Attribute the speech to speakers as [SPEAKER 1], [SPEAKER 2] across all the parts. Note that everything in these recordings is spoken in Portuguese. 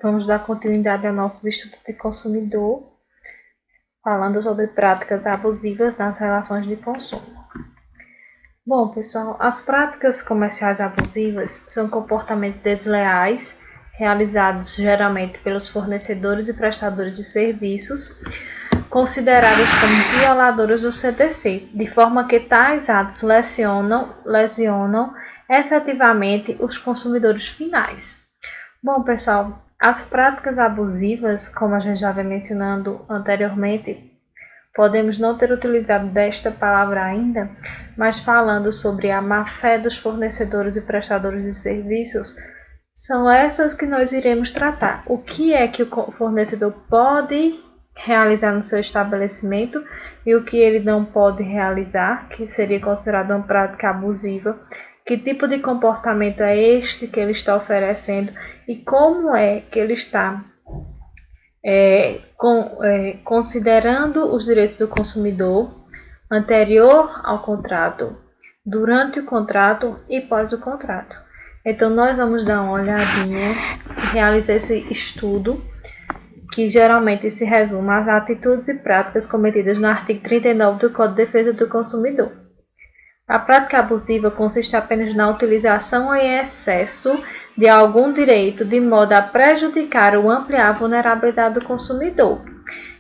[SPEAKER 1] Vamos dar continuidade aos nossos estudos de consumidor, falando sobre práticas abusivas nas relações de consumo. Bom, pessoal, as práticas comerciais abusivas são comportamentos desleais realizados geralmente pelos fornecedores e prestadores de serviços, consideradas como violadoras do CDC, de forma que tais atos lesionam efetivamente os consumidores finais. Bom, pessoal, as práticas abusivas, como a gente já vem mencionando anteriormente, podemos não ter utilizado desta palavra ainda, mas falando sobre a má-fé dos fornecedores e prestadores de serviços, são essas que nós iremos tratar. O que é que o fornecedor pode realizar no seu estabelecimento e o que ele não pode realizar, que seria considerado uma prática abusiva. Que tipo de comportamento é este que ele está oferecendo e como é que ele está considerando os direitos do consumidor anterior ao contrato, durante o contrato e pós o contrato. Então, nós vamos dar uma olhadinha e realizar esse estudo, que geralmente se resume às atitudes e práticas cometidas no artigo 39 do Código de Defesa do Consumidor. A prática abusiva consiste apenas na utilização em excesso de algum direito de modo a prejudicar ou ampliar a vulnerabilidade do consumidor.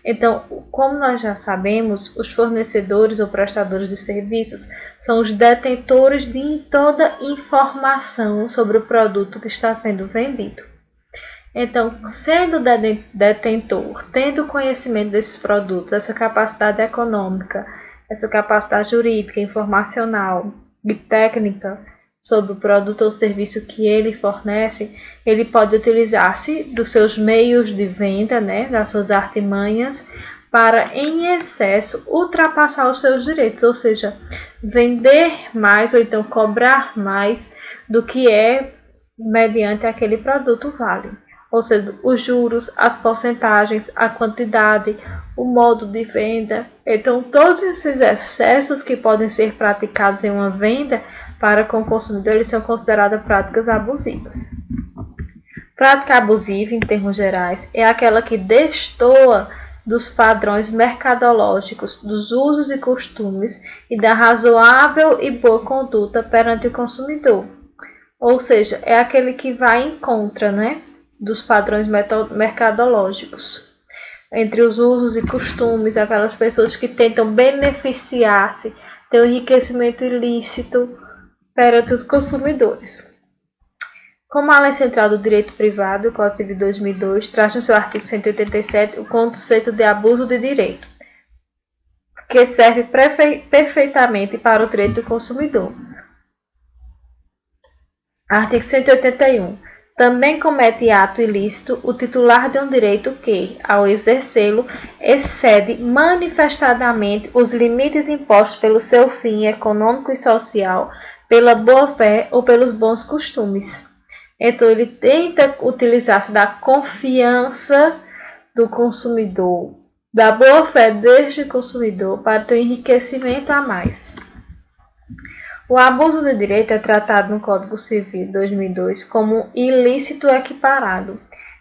[SPEAKER 1] Então, como nós já sabemos, os fornecedores ou prestadores de serviços são os detentores de toda informação sobre o produto que está sendo vendido. Então, sendo detentor, tendo conhecimento desses produtos, essa capacidade econômica, essa capacidade jurídica, informacional e técnica sobre o produto ou serviço que ele fornece, ele pode utilizar-se dos seus meios de venda, das suas artimanhas, para, em excesso, ultrapassar os seus direitos, ou seja, vender mais ou então cobrar mais do que é mediante aquele produto vale. Ou seja, os juros, as porcentagens, a quantidade, o modo de venda. Então, todos esses excessos que podem ser praticados em uma venda para com o consumidor, eles são considerados práticas abusivas. Prática abusiva, em termos gerais, é aquela que destoa dos padrões mercadológicos, dos usos e costumes e da razoável e boa conduta perante o consumidor. Ou seja, é aquele que vai em contra, dos padrões mercadológicos, entre os usos e costumes, aquelas pessoas que tentam beneficiar-se, ter um enriquecimento ilícito perante os consumidores. Como a Lei Central do Direito Privado, o Código Civil de 2002, traz no seu artigo 187 o conceito de abuso de direito, que serve perfeitamente para o direito do consumidor. Artigo 181. Também comete ato ilícito o titular de um direito que, ao exercê-lo, excede manifestadamente os limites impostos pelo seu fim econômico e social, pela boa-fé ou pelos bons costumes. Então, ele tenta utilizar-se da confiança do consumidor, da boa-fé deste consumidor, para ter enriquecimento a mais. O abuso de direito é tratado no Código Civil de 2002 como ilícito equiparado,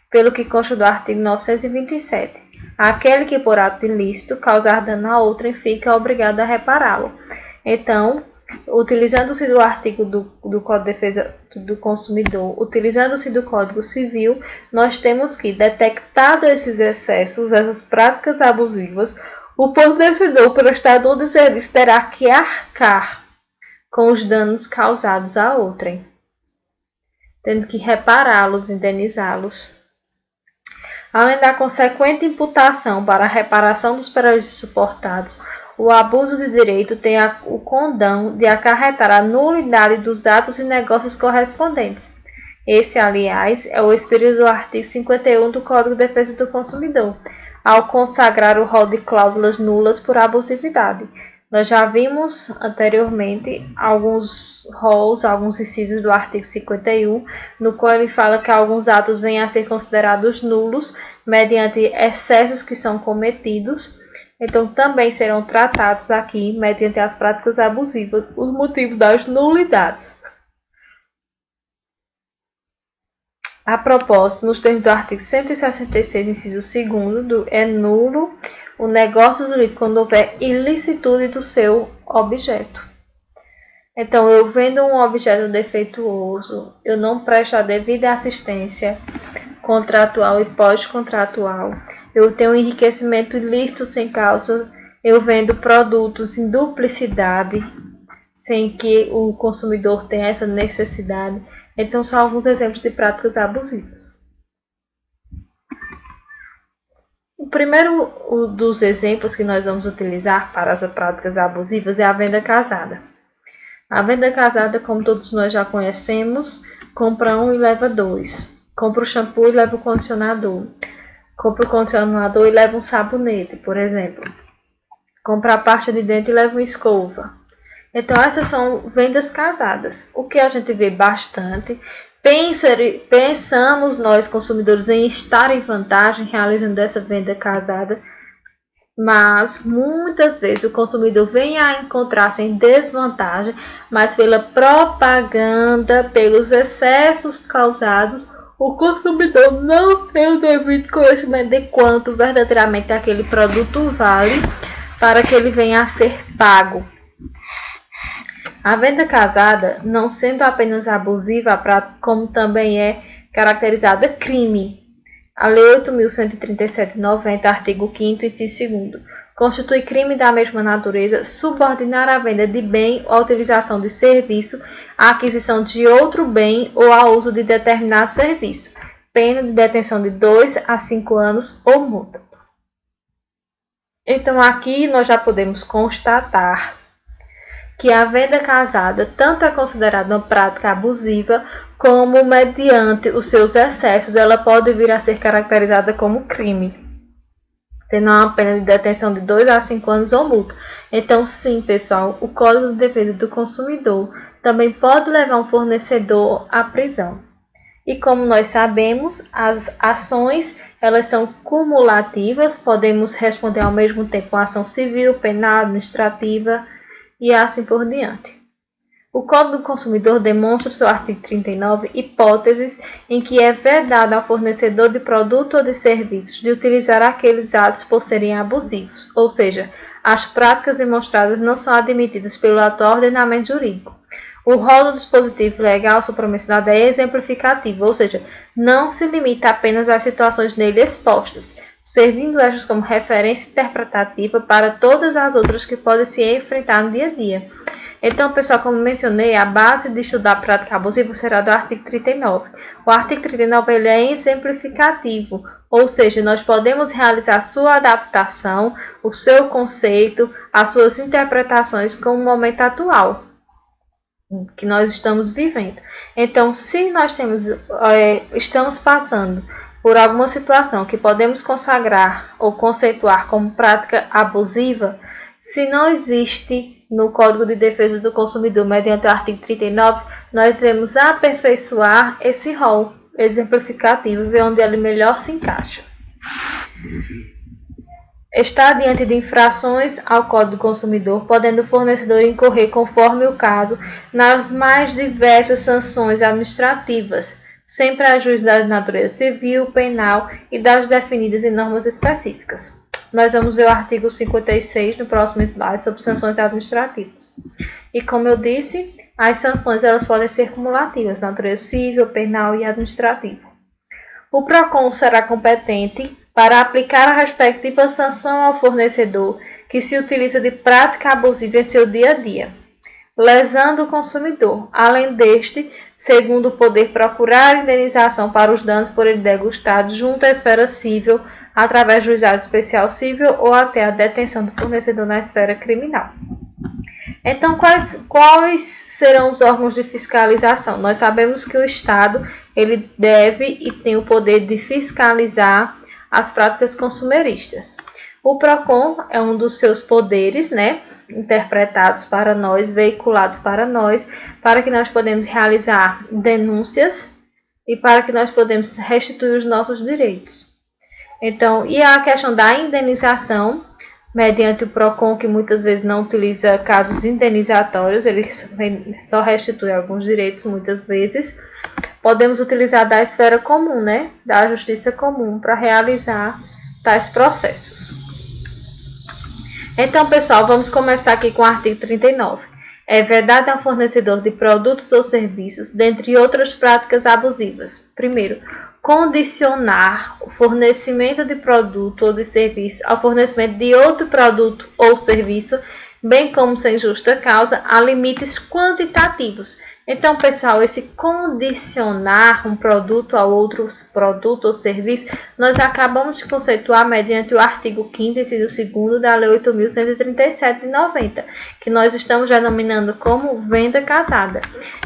[SPEAKER 1] pelo que consta do artigo 927. Aquele que por ato ilícito causar dano a outrem fica obrigado a repará-lo. Então, utilizando-se do artigo do Código de Defesa do Consumidor, utilizando-se do Código Civil, nós temos que, detectado esses excessos, essas práticas abusivas, o fornecedor, prestador de serviço, terá que arcar com os danos causados a outrem, tendo que repará-los, indenizá-los. Além da consequente imputação para a reparação dos prejuízos suportados, o abuso de direito tem o condão de acarretar a nulidade dos atos e negócios correspondentes. Esse, aliás, é o espírito do artigo 51 do Código de Defesa do Consumidor, ao consagrar o rol de cláusulas nulas por abusividade. Nós já vimos anteriormente alguns rolos, alguns incisos do artigo 51, no qual ele fala que alguns atos vêm a ser considerados nulos mediante excessos que são cometidos. Então, também serão tratados aqui mediante as práticas abusivas, os motivos das nulidades. A propósito, nos termos do artigo 166, inciso 2º, é nulo o negócio jurídico quando houver ilicitude do seu objeto. Então, eu vendo um objeto defeituoso, eu não presto a devida assistência contratual e pós-contratual, eu tenho enriquecimento ilícito sem causa, eu vendo produtos em duplicidade, sem que o consumidor tenha essa necessidade. Então, são alguns exemplos de práticas abusivas. O primeiro dos exemplos que nós vamos utilizar para as práticas abusivas é a venda casada. A venda casada, como todos nós já conhecemos, compra um e leva dois. Compra o shampoo e leva o condicionador. Compra o condicionador e leva um sabonete, por exemplo. Compra a pasta de dente e leva uma escova. Então, essas são vendas casadas. O que a gente vê bastante. Pensamos nós, consumidores, em estar em vantagem realizando essa venda casada, mas muitas vezes o consumidor vem a encontrar-se em desvantagem, mas pela propaganda, pelos excessos causados, o consumidor não tem o devido conhecimento de quanto verdadeiramente aquele produto vale para que ele venha a ser pago. A venda casada, não sendo apenas abusiva, como também é caracterizada crime. A Lei 8.137/90, artigo 5º, inciso 2º, constitui crime da mesma natureza subordinar a venda de bem ou a utilização de serviço à aquisição de outro bem ou ao uso de determinado serviço, pena de detenção de 2 a 5 anos ou multa. Então, aqui nós já podemos constatar que a venda casada tanto é considerada uma prática abusiva, como mediante os seus excessos, ela pode vir a ser caracterizada como crime, tendo uma pena de detenção de 2 a 5 anos ou multa. Então, sim, pessoal, o Código de Defesa do Consumidor também pode levar um fornecedor à prisão. E como nós sabemos, as ações elas são cumulativas, podemos responder ao mesmo tempo com ação civil, penal, administrativa e assim por diante. O Código do Consumidor demonstra, no seu artigo 39, hipóteses em que é vedado ao fornecedor de produto ou de serviços de utilizar aqueles atos por serem abusivos, ou seja, as práticas demonstradas não são admitidas pelo atual ordenamento jurídico. O rol do dispositivo legal supramencionado é exemplificativo, ou seja, não se limita apenas às situações nele expostas, servindo estas como referência interpretativa para todas as outras que podem se enfrentar no dia a dia. Então, pessoal, como mencionei, a base de estudar a prática abusiva será do artigo 39. O artigo 39 ele é exemplificativo, ou seja, nós podemos realizar sua adaptação, o seu conceito, as suas interpretações com o momento atual que nós estamos vivendo. Então, se nós estamos passando por alguma situação que podemos consagrar ou conceituar como prática abusiva, se não existe no Código de Defesa do Consumidor, mediante o artigo 39, nós devemos aperfeiçoar esse rol exemplificativo, ver onde ele melhor se encaixa. Está diante de infrações ao Código do Consumidor, podendo o fornecedor incorrer, conforme o caso, nas mais diversas sanções administrativas, sem prejuízo da natureza civil, penal e das definidas em normas específicas. Nós vamos ver o artigo 56 no próximo slide sobre sanções administrativas. E como eu disse, as sanções elas podem ser cumulativas, natureza civil, penal e administrativa. O PROCON será competente para aplicar a respectiva sanção ao fornecedor que se utiliza de prática abusiva em seu dia a dia, lesando o consumidor. Além deste, segundo o poder, procurar indenização para os danos por ele degustados junto à esfera civil, através do juizado especial civil ou até a detenção do fornecedor na esfera criminal. Então, quais serão os órgãos de fiscalização? Nós sabemos que o Estado ele deve e tem o poder de fiscalizar as práticas consumeristas. O PROCON é um dos seus poderes, interpretados para nós, veiculados para que nós podemos realizar denúncias e para que nós podemos restituir os nossos direitos. Então, e a questão da indenização, mediante o PROCON, que muitas vezes não utiliza casos indenizatórios, ele só restitui alguns direitos muitas vezes. Podemos utilizar da esfera comum, né, da justiça comum, para realizar tais processos. Então, pessoal, vamos começar aqui com o artigo 39. É vedado ao fornecedor de produtos ou serviços, dentre outras práticas abusivas. Primeiro, condicionar o fornecimento de produto ou de serviço ao fornecimento de outro produto ou serviço, bem como sem justa causa, a limites quantitativos. Então, pessoal, esse condicionar um produto a outro produto ou serviço, nós acabamos de conceituar mediante o artigo 5º, inciso 2º da Lei 8.137 de 90, que nós estamos denominando como venda casada.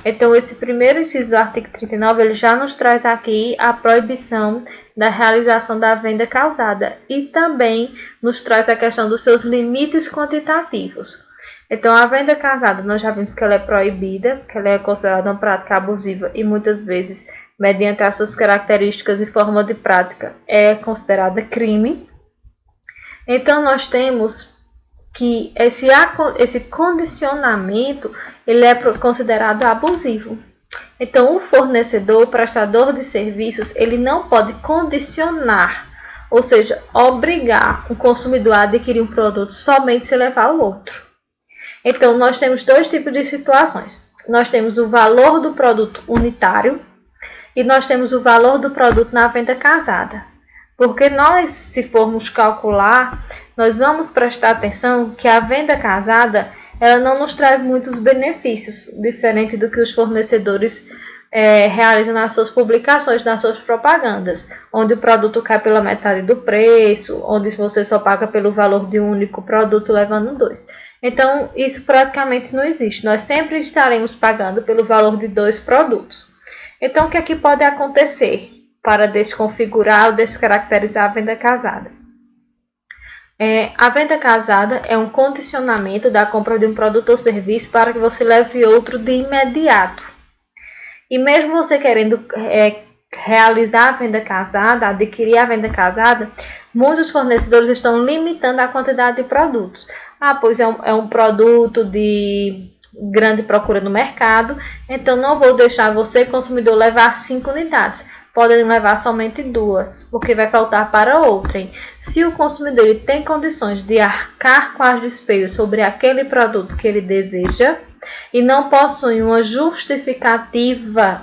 [SPEAKER 1] Então, esse primeiro inciso do artigo 39, ele já nos traz aqui a proibição da realização da venda casada e também nos traz a questão dos seus limites quantitativos. Então, a venda casada, nós já vimos que ela é proibida, que ela é considerada uma prática abusiva e muitas vezes, mediante as suas características e forma de prática, é considerada crime. Então, nós temos que esse condicionamento, ele é considerado abusivo. Então, o fornecedor, o prestador de serviços, ele não pode condicionar, ou seja, obrigar o consumidor a adquirir um produto somente se levar o outro. Então, nós temos dois tipos de situações. Nós temos o valor do produto unitário e nós temos o valor do produto na venda casada. Porque nós, se formos calcular, nós vamos prestar atenção que a venda casada, ela não nos traz muitos benefícios, diferente do que os fornecedores realizam nas suas publicações, nas suas propagandas, onde o produto cai pela metade do preço, onde você só paga pelo valor de um único produto, levando dois. Então, isso praticamente não existe. Nós sempre estaremos pagando pelo valor de dois produtos. Então, o que aqui pode acontecer para desconfigurar ou descaracterizar a venda casada? A venda casada é um condicionamento da compra de um produto ou serviço para que você leve outro de imediato. E mesmo você querendo realizar a venda casada, adquirir a venda casada, muitos fornecedores estão limitando a quantidade de produtos. Pois é um produto de grande procura no mercado, então não vou deixar você, consumidor, levar 5 unidades. Podem levar somente 2, porque vai faltar para outrem. Se o consumidor ele tem condições de arcar com as despesas sobre aquele produto que ele deseja e não possui uma justificativa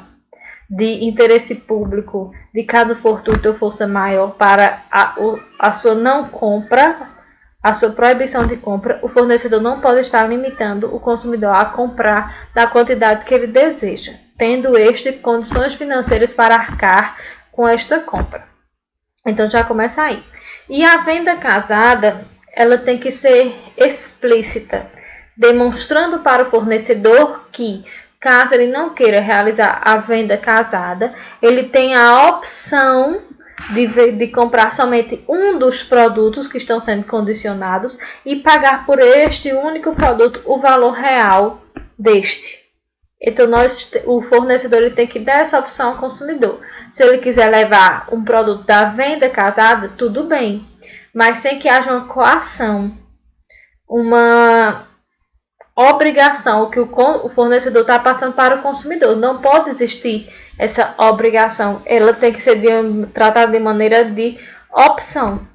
[SPEAKER 1] de interesse público, de caso fortuito ou força maior, para a sua não compra, a sua proibição de compra, o fornecedor não pode estar limitando o consumidor a comprar da quantidade que ele deseja, tendo este condições financeiras para arcar com esta compra. Então já começa aí. E a venda casada, ela tem que ser explícita, demonstrando para o fornecedor que, caso ele não queira realizar a venda casada, ele tem a opção de comprar somente um dos produtos que estão sendo condicionados e pagar por este único produto o valor real deste. Então, o fornecedor ele tem que dar essa opção ao consumidor. Se ele quiser levar um produto da venda casada, tudo bem, mas sem que haja uma coação, uma obrigação que o fornecedor está passando para o consumidor. Não pode existir essa obrigação, ela tem que ser tratada de maneira de opção.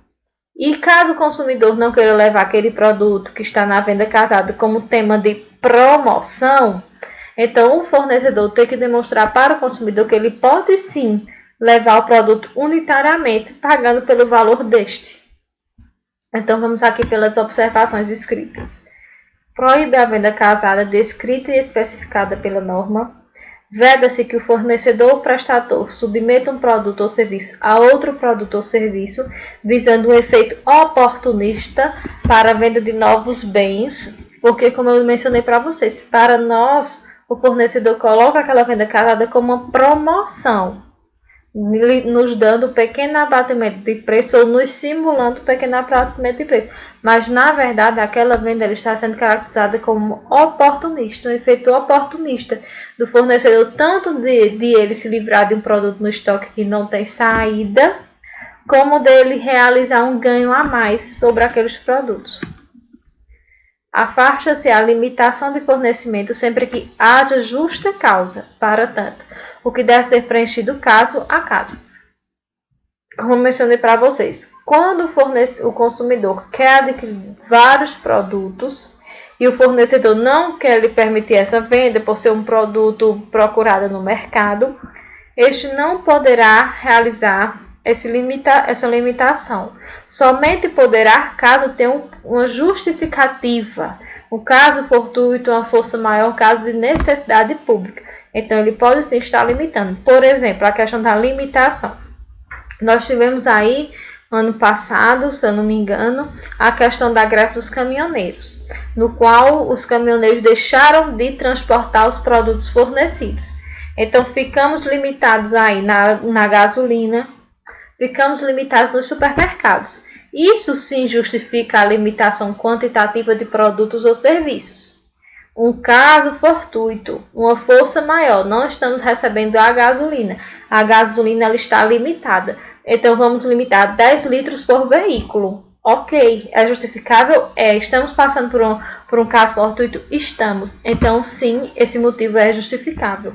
[SPEAKER 1] E caso o consumidor não queira levar aquele produto que está na venda casada como tema de promoção, então o fornecedor tem que demonstrar para o consumidor que ele pode sim levar o produto unitariamente, pagando pelo valor deste. Então vamos aqui pelas observações escritas. Proíbe a venda casada descrita e especificada pela norma. Veda-se que o fornecedor ou prestador submeta um produto ou serviço a outro produto ou serviço, visando um efeito oportunista para a venda de novos bens, porque, como eu mencionei para vocês, para nós, o fornecedor coloca aquela venda casada como uma promoção, nos dando um pequeno abatimento de preço ou nos simulando um pequeno abatimento de preço. Mas, na verdade, aquela venda está sendo caracterizada como oportunista, um efeito oportunista do fornecedor, tanto de ele se livrar de um produto no estoque que não tem saída, como dele realizar um ganho a mais sobre aqueles produtos. Afasta-se a limitação de fornecimento sempre que haja justa causa para tanto, o que deve ser preenchido caso a caso. Como mencionei para vocês, quando o consumidor quer adquirir vários produtos e o fornecedor não quer lhe permitir essa venda por ser um produto procurado no mercado, este não poderá realizar essa limitação. Somente poderá caso tenha uma justificativa, um caso fortuito, uma força maior, um caso de necessidade pública. Então, ele pode sim estar limitando. Por exemplo, a questão da limitação. Nós tivemos aí, ano passado, se eu não me engano, a questão da greve dos caminhoneiros, no qual os caminhoneiros deixaram de transportar os produtos fornecidos. Então, ficamos limitados aí na gasolina, ficamos limitados nos supermercados. Isso sim justifica a limitação quantitativa de produtos ou serviços. Um caso fortuito, uma força maior, não estamos recebendo a gasolina. A gasolina ela está limitada. Então, vamos limitar 10 litros por veículo. Ok, é justificável? É. Estamos passando por um caso fortuito? Estamos. Então, sim, esse motivo é justificável.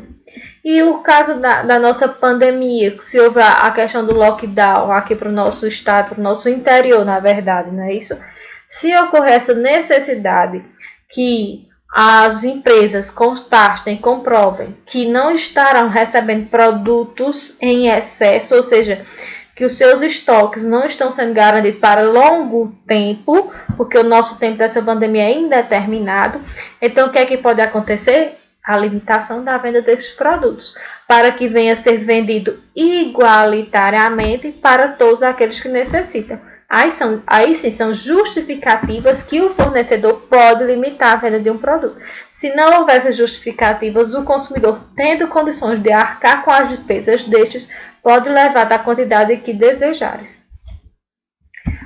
[SPEAKER 1] E o caso da nossa pandemia, se houver a questão do lockdown aqui para o nosso estado, para o nosso interior, na verdade, não é isso? Se ocorrer essa necessidade que as empresas constatem, comprovem que não estarão recebendo produtos em excesso, ou seja, que os seus estoques não estão sendo garantidos para longo tempo, porque o nosso tempo dessa pandemia é indeterminado. Então, o que é que pode acontecer? A limitação da venda desses produtos, para que venha a ser vendido igualitariamente para todos aqueles que necessitam. Aí sim são justificativas que o fornecedor pode limitar a venda de um produto. Se não houvesse justificativas, o consumidor, tendo condições de arcar com as despesas destes, pode levar da quantidade que desejares.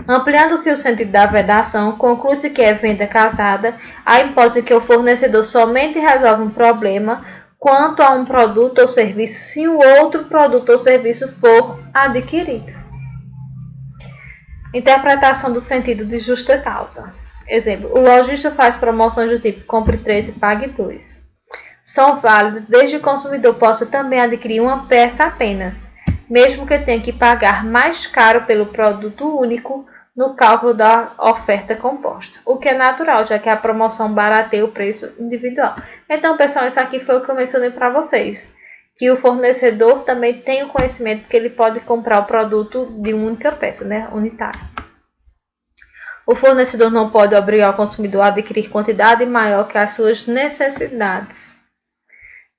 [SPEAKER 1] Ampliando-se o sentido da vedação, conclui-se que é venda casada a hipótese que o fornecedor somente resolve um problema quanto a um produto ou serviço se o outro produto ou serviço for adquirido. Interpretação do sentido de justa causa. Exemplo, o lojista faz promoções do tipo compre 3 e pague 2. São válidas desde que o consumidor possa também adquirir uma peça apenas, mesmo que tenha que pagar mais caro pelo produto único no cálculo da oferta composta, o que é natural, já que a promoção barateia o preço individual. Então, pessoal, isso aqui foi o que eu mencionei para vocês, que o fornecedor também tem o conhecimento que ele pode comprar o produto de uma única peça, né, unitária. O fornecedor não pode obrigar o consumidor a adquirir quantidade maior que as suas necessidades.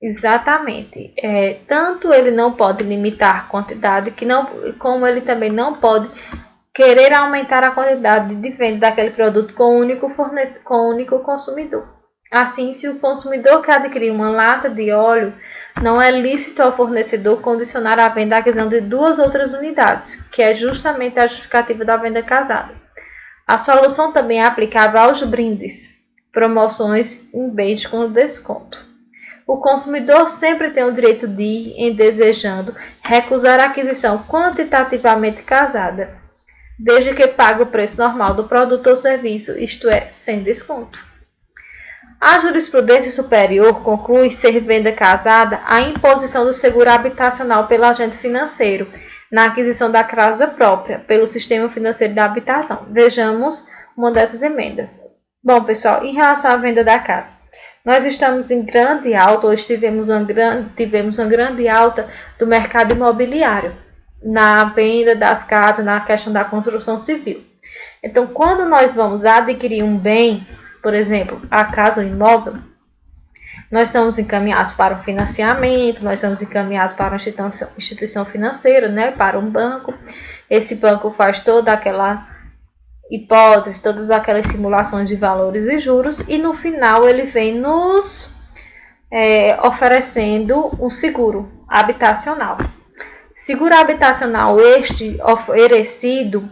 [SPEAKER 1] Exatamente. Tanto ele não pode limitar a quantidade, como ele também não pode querer aumentar a quantidade de venda daquele produto com o único consumidor. Assim, se o consumidor quer adquirir uma lata de óleo, não é lícito ao fornecedor condicionar a venda à aquisição de 2 outras unidades, que é justamente a justificativa da venda casada. A solução também é aplicável aos brindes, promoções em bens com desconto. O consumidor sempre tem o direito de, em desejando, recusar a aquisição quantitativamente casada, desde que pague o preço normal do produto ou serviço, isto é, sem desconto. A jurisprudência superior conclui ser venda casada a imposição do seguro habitacional pelo agente financeiro na aquisição da casa própria pelo sistema financeiro da habitação. Vejamos uma dessas emendas. Bom, pessoal, em relação à venda da casa, nós estamos em grande alta, ou tivemos uma grande alta do mercado imobiliário, na venda das casas, na questão da construção civil. Então, quando nós vamos adquirir um bem, por exemplo, a casa ou imóvel, nós somos encaminhados para o financiamento, nós somos encaminhados para uma instituição financeira, né, para um banco. Esse banco faz toda aquela hipótese, todas aquelas simulações de valores e juros, e no final ele vem nos oferecendo um seguro habitacional. Seguro habitacional este oferecido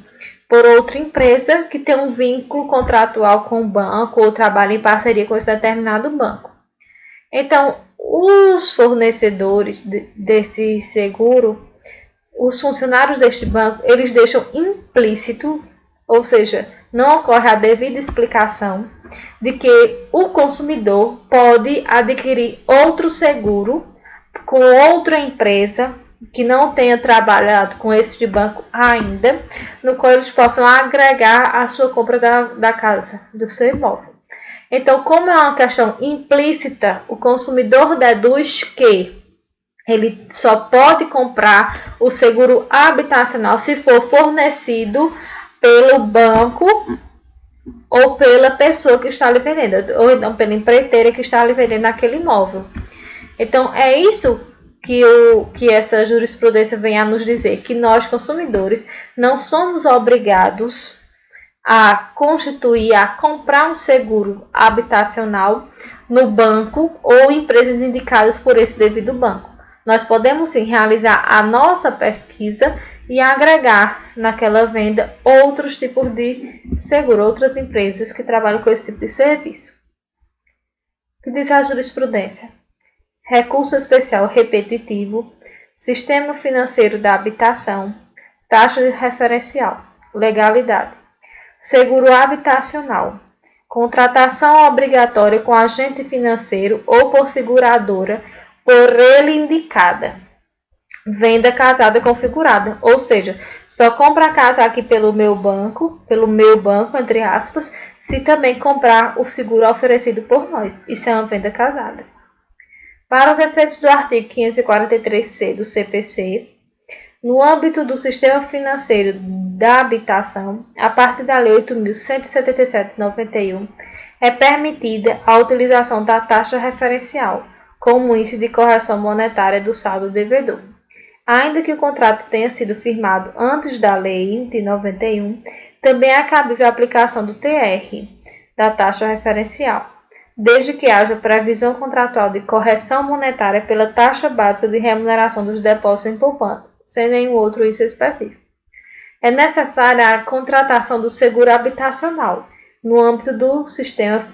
[SPEAKER 1] por outra empresa que tem um vínculo contratual com o banco ou trabalha em parceria com esse determinado banco. Então, os fornecedores desse seguro, os funcionários deste banco, eles deixam implícito, ou seja, não ocorre a devida explicação de que o consumidor pode adquirir outro seguro com outra empresa que não tenha trabalhado com este banco ainda, no qual eles possam agregar a sua compra da casa, do seu imóvel. Então, como é uma questão implícita, o consumidor deduz que ele só pode comprar o seguro habitacional se for fornecido pelo banco ou pela pessoa que está lhe vendendo, ou então pela empreiteira que está lhe vendendo aquele imóvel. Então, é isso que essa jurisprudência vem a nos dizer, que nós, consumidores, não somos obrigados a constituir, a comprar um seguro habitacional no banco ou empresas indicadas por esse devido banco. Nós podemos sim realizar a nossa pesquisa e agregar naquela venda outros tipos de seguro, outras empresas que trabalham com esse tipo de serviço. O que diz a jurisprudência? Recurso especial repetitivo, sistema financeiro da habitação, taxa referencial, legalidade. Seguro habitacional, contratação obrigatória com agente financeiro ou por seguradora por ele indicada. Venda casada configurada, ou seja, só compra a casa aqui pelo meu banco, entre aspas, se também comprar o seguro oferecido por nós. Isso é uma venda casada. Para os efeitos do artigo 543-C do CPC, no âmbito do sistema financeiro da habitação, a partir da Lei 8.177/91, é permitida a utilização da taxa referencial como índice de correção monetária do saldo devedor. Ainda que o contrato tenha sido firmado antes da lei de 91, também é cabível a aplicação do TR, da taxa referencial, desde que haja previsão contratual de correção monetária pela taxa básica de remuneração dos depósitos em poupança, sem nenhum outro índice específico. É necessária a contratação do seguro habitacional, no âmbito do sistema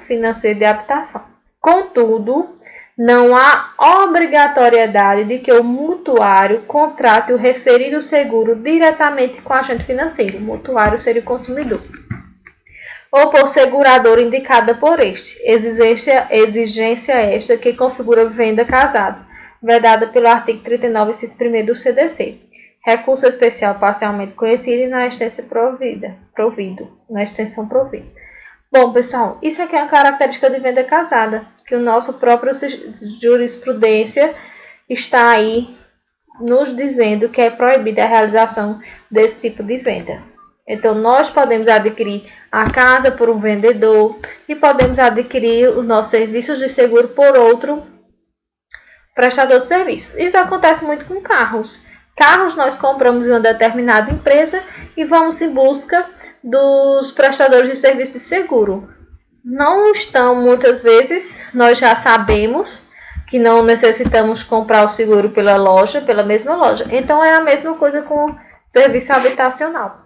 [SPEAKER 1] financeiro de habitação. Contudo, não há obrigatoriedade de que o mutuário contrate o referido seguro diretamente com o agente financeiro, o mutuário seria o consumidor, ou por seguradora indicada por este, exigência esta que configura venda casada, vedada pelo artigo 39, inciso 1º do CDC, recurso especial parcialmente conhecido e na extensão provida. Bom, pessoal, isso aqui é uma característica de venda casada, que o nosso próprio jurisprudência está aí nos dizendo que é proibida a realização desse tipo de venda. Então, nós podemos adquirir a casa por um vendedor e podemos adquirir os nossos serviços de seguro por outro prestador de serviço. Isso acontece muito com carros. Carros nós compramos em uma determinada empresa e vamos em busca dos prestadores de serviço de seguro. Não estão, muitas vezes, nós já sabemos que não necessitamos comprar o seguro pela mesma loja. Então, é a mesma coisa com o serviço habitacional.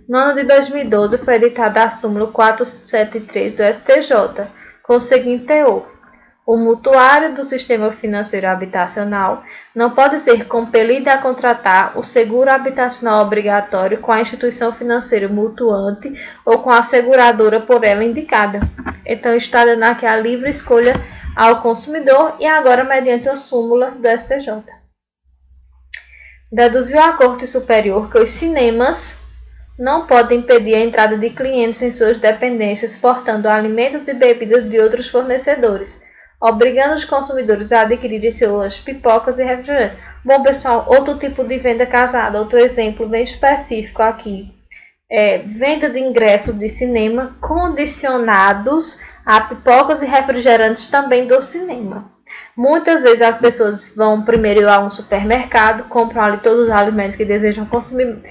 [SPEAKER 1] No ano de 2012, foi editada a súmula 473 do STJ, com o seguinte teor: o mutuário do sistema financeiro habitacional não pode ser compelido a contratar o seguro habitacional obrigatório com a instituição financeira mutuante ou com a seguradora por ela indicada. Então, está dando aqui a livre escolha ao consumidor e agora mediante a súmula do STJ. Deduziu a Corte Superior que os cinemas não podem impedir a entrada de clientes em suas dependências portando alimentos e bebidas de outros fornecedores, obrigando os consumidores a adquirirem suas pipocas e refrigerantes. Bom, pessoal, outro tipo de venda casada, outro exemplo bem específico aqui, é venda de ingressos de cinema condicionados a pipocas e refrigerantes também do cinema. Muitas vezes as pessoas vão primeiro a um supermercado, compram ali todos os alimentos que desejam consumir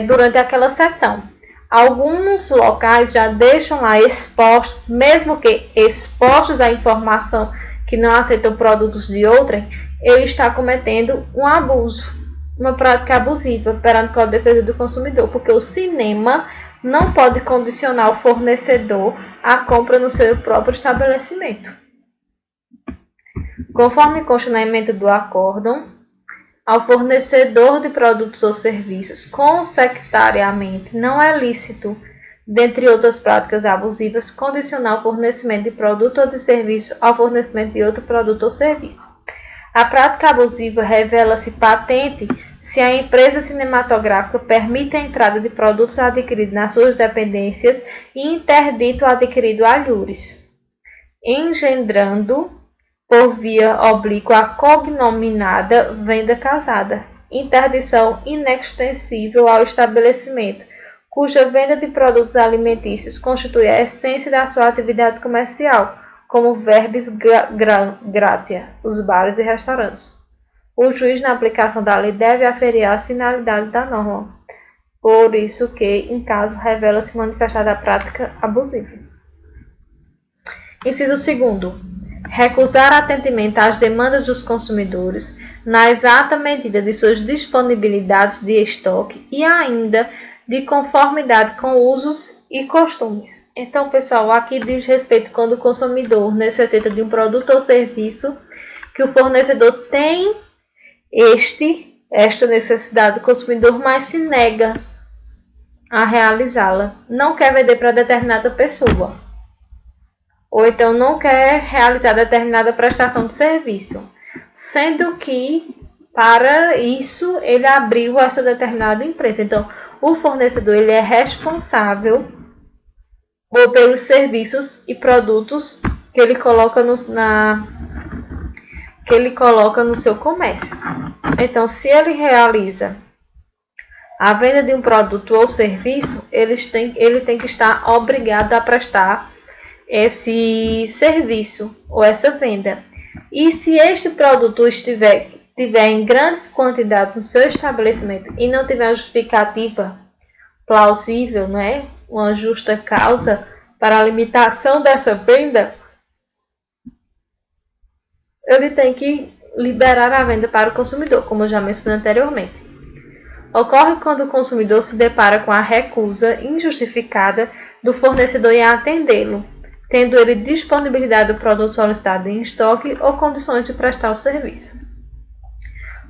[SPEAKER 1] durante aquela sessão. Alguns locais já deixam lá expostos, mesmo que expostos à informação que não aceitam produtos de outrem, ele está cometendo um abuso, uma prática abusiva perante o Código de Defesa do Consumidor, porque o cinema não pode condicionar o fornecedor à compra no seu próprio estabelecimento. Conforme consta na emenda do acórdão, ao fornecedor de produtos ou serviços consecutariamente não é lícito, dentre outras práticas abusivas, condicionar o fornecimento de produto ou de serviço ao fornecimento de outro produto ou serviço. A prática abusiva revela-se patente se a empresa cinematográfica permite a entrada de produtos adquiridos nas suas dependências e interdito o adquirido alhures, engendrando por via oblíqua a cognominada venda casada, interdição inextensível ao estabelecimento, cuja venda de produtos alimentícios constitui a essência da sua atividade comercial, como verbis gratia, os bares e restaurantes. O juiz, na aplicação da lei, deve aferir as finalidades da norma, por isso que, em caso, revela-se manifestada a prática abusiva. Inciso 2º. Recusar atendimento às demandas dos consumidores na exata medida de suas disponibilidades de estoque e ainda de conformidade com usos e costumes. Então, pessoal, aqui diz respeito quando o consumidor necessita de um produto ou serviço que o fornecedor tem esta necessidade do consumidor, mas se nega a realizá-la. Não quer vender para determinada pessoa. Ou então não quer realizar determinada prestação de serviço. Sendo que, para isso, ele abriu essa determinada empresa. Então, o fornecedor ele é responsável pelos serviços e produtos que ele coloca no seu comércio. Então, se ele realiza a venda de um produto ou serviço, ele tem que estar obrigado a prestar esse serviço ou essa venda. E se este produto tiver em grandes quantidades no seu estabelecimento e não tiver justificativa plausível, né, uma justa causa para a limitação dessa venda, ele tem que liberar a venda para o consumidor, como eu já mencionei anteriormente. Ocorre quando o consumidor se depara com a recusa injustificada do fornecedor em atendê-lo, tendo ele disponibilidade do produto solicitado em estoque ou condições de prestar o serviço.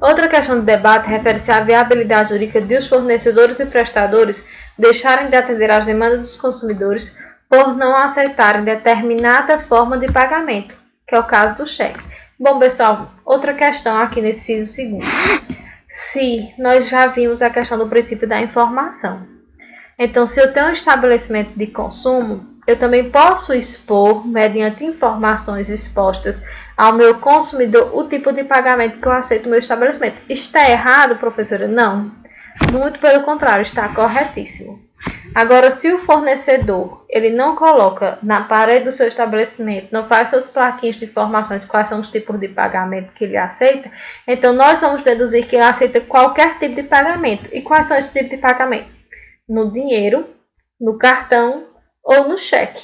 [SPEAKER 1] Outra questão de debate refere-se à viabilidade jurídica de os fornecedores e prestadores deixarem de atender às demandas dos consumidores por não aceitarem determinada forma de pagamento, que é o caso do cheque. Bom, pessoal, outra questão aqui nesse inciso segundo. Se nós já vimos a questão do princípio da informação. Então, se eu tenho um estabelecimento de consumo, eu também posso expor, mediante informações expostas ao meu consumidor, o tipo de pagamento que eu aceito no meu estabelecimento. Está errado, professora? Não. Muito pelo contrário, está corretíssimo. Agora, se o fornecedor ele não coloca na parede do seu estabelecimento, não faz seus plaquinhos de informações quais são os tipos de pagamento que ele aceita, então nós vamos deduzir que ele aceita qualquer tipo de pagamento. E quais são esses tipos de pagamento? No dinheiro, no cartão ou no cheque.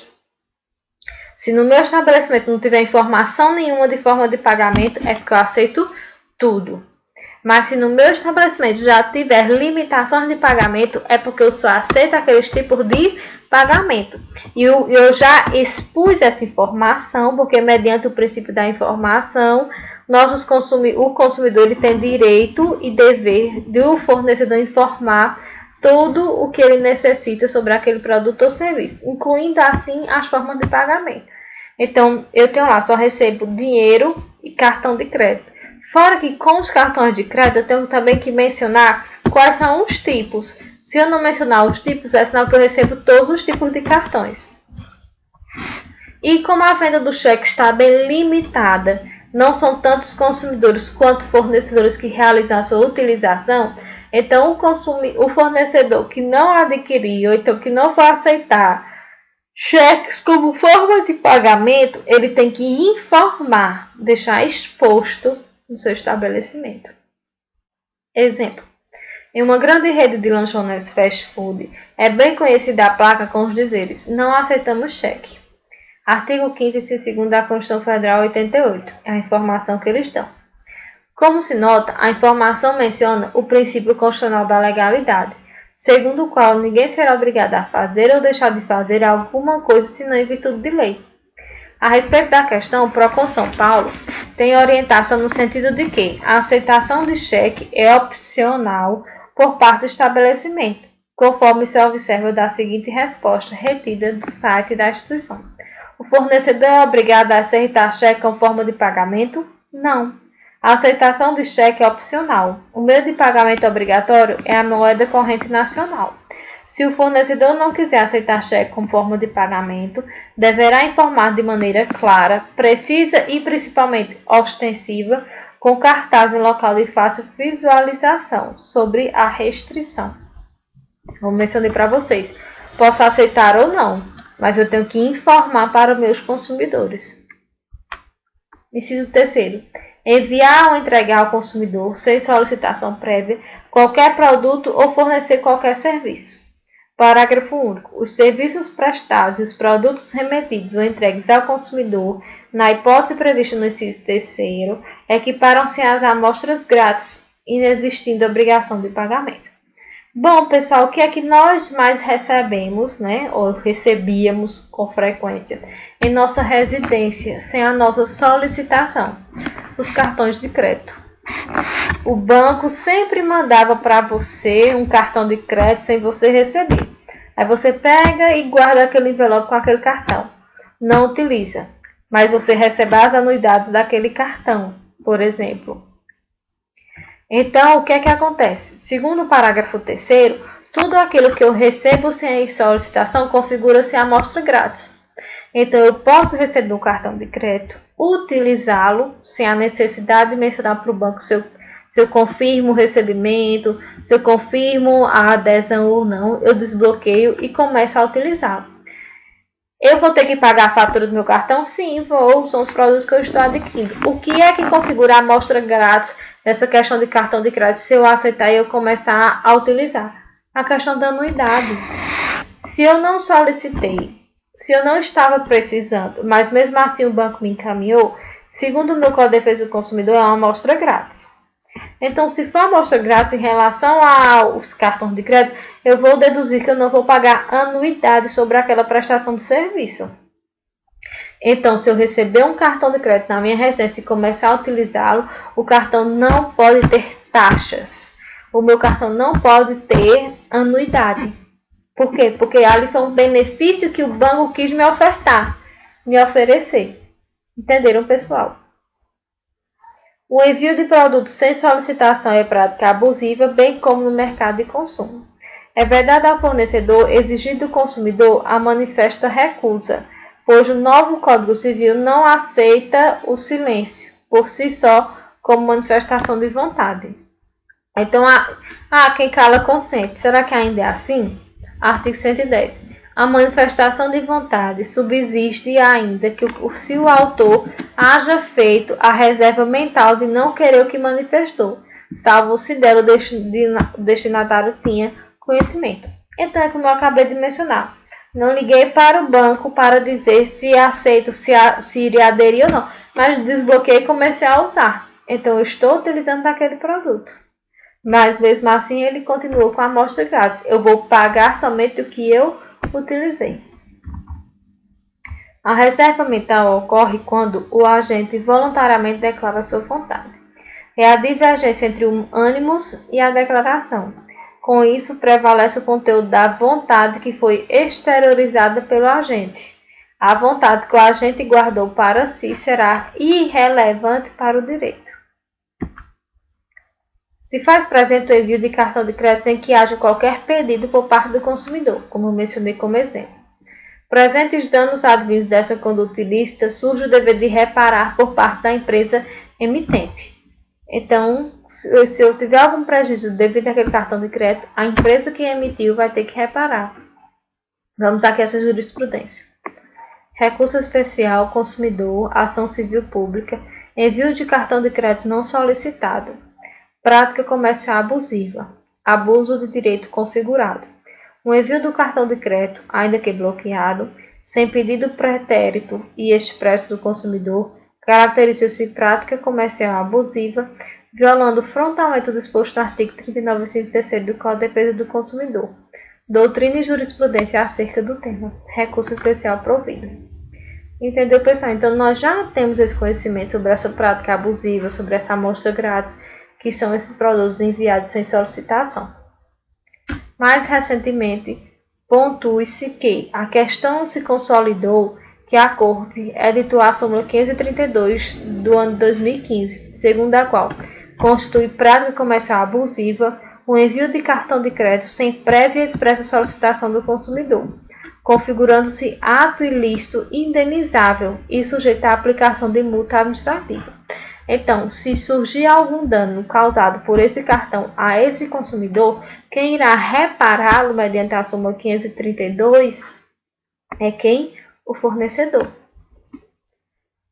[SPEAKER 1] Se no meu estabelecimento não tiver informação nenhuma de forma de pagamento, é porque eu aceito tudo. Mas se no meu estabelecimento já tiver limitações de pagamento, é porque eu só aceito aqueles tipos de pagamento. E eu já expus essa informação, porque mediante o princípio da informação, o consumidor ele tem direito e dever do fornecedor informar tudo o que ele necessita sobre aquele produto ou serviço, incluindo assim as formas de pagamento. Então, eu tenho lá, só recebo dinheiro e cartão de crédito. Fora que com os cartões de crédito, eu tenho também que mencionar quais são os tipos. Se eu não mencionar os tipos, é sinal que eu recebo todos os tipos de cartões. E como a venda do cheque está bem limitada, não são tantos consumidores quanto fornecedores que realizam a sua utilização, então o fornecedor que não adquirir ou então que não for aceitar cheques como forma de pagamento, ele tem que informar, deixar exposto no seu estabelecimento. Exemplo. Em uma grande rede de lanchonetes fast food, é bem conhecida a placa com os dizeres: não aceitamos cheque. Artigo 5º, inciso 2º da Constituição Federal 88. É a informação que eles dão. Como se nota, a informação menciona o princípio constitucional da legalidade, segundo o qual ninguém será obrigado a fazer ou deixar de fazer alguma coisa senão em virtude de lei. A respeito da questão, o Procon São Paulo tem orientação no sentido de que a aceitação de cheque é opcional por parte do estabelecimento, conforme se observa da seguinte resposta retida do site da instituição. O fornecedor é obrigado a aceitar cheque como forma de pagamento? Não. A aceitação de cheque é opcional. O meio de pagamento obrigatório é a moeda corrente nacional. Se o fornecedor não quiser aceitar cheque como forma de pagamento, deverá informar de maneira clara, precisa e principalmente ostensiva, com cartaz em local de fácil visualização sobre a restrição. Vou mencionar para vocês. Posso aceitar ou não, mas eu tenho que informar para os meus consumidores. Inciso 3º. Enviar ou entregar ao consumidor, sem solicitação prévia, qualquer produto ou fornecer qualquer serviço. Parágrafo único. Os serviços prestados e os produtos remetidos ou entregues ao consumidor, na hipótese prevista no inciso 3º, equiparam-se às amostras grátis, inexistindo obrigação de pagamento. Bom, pessoal, o que é que nós mais recebemos, ou recebíamos com frequência em nossa residência, sem a nossa solicitação? Os cartões de crédito. O banco sempre mandava para você um cartão de crédito sem você receber. Aí você pega e guarda aquele envelope com aquele cartão. Não utiliza, mas você recebe as anuidades daquele cartão, por exemplo. Então, o que é que acontece? Segundo o parágrafo 3º, tudo aquilo que eu recebo sem solicitação configura-se amostra grátis. Então, eu posso receber um cartão de crédito, utilizá-lo sem a necessidade de mencionar para o banco se eu confirmo o recebimento, se eu confirmo a adesão ou não, eu desbloqueio e começo a utilizá-lo. Eu vou ter que pagar a fatura do meu cartão? Sim, vou. São os produtos que eu estou adquirindo. O que é que configura a amostra grátis nessa questão de cartão de crédito se eu aceitar e eu começar a utilizar? A questão da anuidade. Se eu não solicitei, se eu não estava precisando, mas mesmo assim o banco me encaminhou, segundo o meu Código de Defesa do Consumidor, é uma amostra grátis. Então, se for amostra grátis em relação aos cartões de crédito, eu vou deduzir que eu não vou pagar anuidade sobre aquela prestação de serviço. Então, se eu receber um cartão de crédito na minha residência e começar a utilizá-lo, o cartão não pode ter taxas. O meu cartão não pode ter anuidade. Por quê? Porque ali foi um benefício que o banco quis me ofertar, me oferecer. Entenderam, pessoal? O envio de produtos sem solicitação é prática abusiva, bem como no mercado de consumo. É verdade ao fornecedor exigir do consumidor a manifesta recusa, pois o novo Código Civil não aceita o silêncio, por si só, como manifestação de vontade. Então, quem cala consente. Será que ainda é assim? Artigo 110. A manifestação de vontade subsiste ainda que se o autor haja feito a reserva mental de não querer o que manifestou, salvo se dela o destinatário tinha conhecimento. Então, é como eu acabei de mencionar. Não liguei para o banco para dizer se aceito, se iria aderir ou não, mas desbloqueei e comecei a usar. Então, eu estou utilizando aquele produto. Mas, mesmo assim, ele continua com a amostra grátis. Eu vou pagar somente o que eu utilizei. A reserva mental ocorre quando o agente voluntariamente declara sua vontade. É a divergência entre o ânimos e a declaração. Com isso, prevalece o conteúdo da vontade que foi exteriorizada pelo agente. A vontade que o agente guardou para si será irrelevante para o direito. Se faz presente o envio de cartão de crédito sem que haja qualquer pedido por parte do consumidor, como mencionei como exemplo. Presentes danos advindos dessa conduta ilícita, surge o dever de reparar por parte da empresa emitente. Então, se eu tiver algum prejuízo devido àquele cartão de crédito, a empresa que emitiu vai ter que reparar. Vamos aqui a essa jurisprudência. Recurso especial, consumidor, ação civil pública, envio de cartão de crédito não solicitado. Prática comercial abusiva. Abuso de direito configurado. O envio do cartão de crédito, ainda que bloqueado, sem pedido pretérito e expresso do consumidor, caracteriza-se prática comercial abusiva, violando frontalmente o disposto no artigo 39, inciso 3º do Código de Defesa do Consumidor. Doutrina e jurisprudência acerca do tema. Recurso especial provido. Entendeu, pessoal? Então, nós já temos esse conhecimento sobre essa prática abusiva, sobre essa amostra grátis, que são esses produtos enviados sem solicitação. Mais recentemente, pontue-se que a questão se consolidou que a Corte editou a súmula 532 do ano 2015, segundo a qual constitui prática comercial abusiva o envio de cartão de crédito sem prévia e expressa solicitação do consumidor, configurando-se ato ilícito indenizável e sujeito à aplicação de multa administrativa. Então, se surgir algum dano causado por esse cartão a esse consumidor, quem irá repará-lo mediante a súmula 532 é quem? O fornecedor.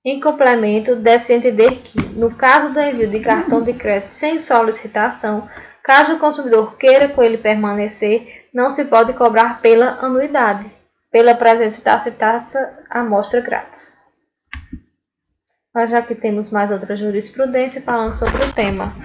[SPEAKER 1] Em complemento, deve-se entender que, no caso do envio de cartão de crédito sem solicitação, caso o consumidor queira com ele permanecer, não se pode cobrar pela anuidade, pela presença da citada amostra grátis. Nós já que temos mais outra jurisprudência falando sobre o tema.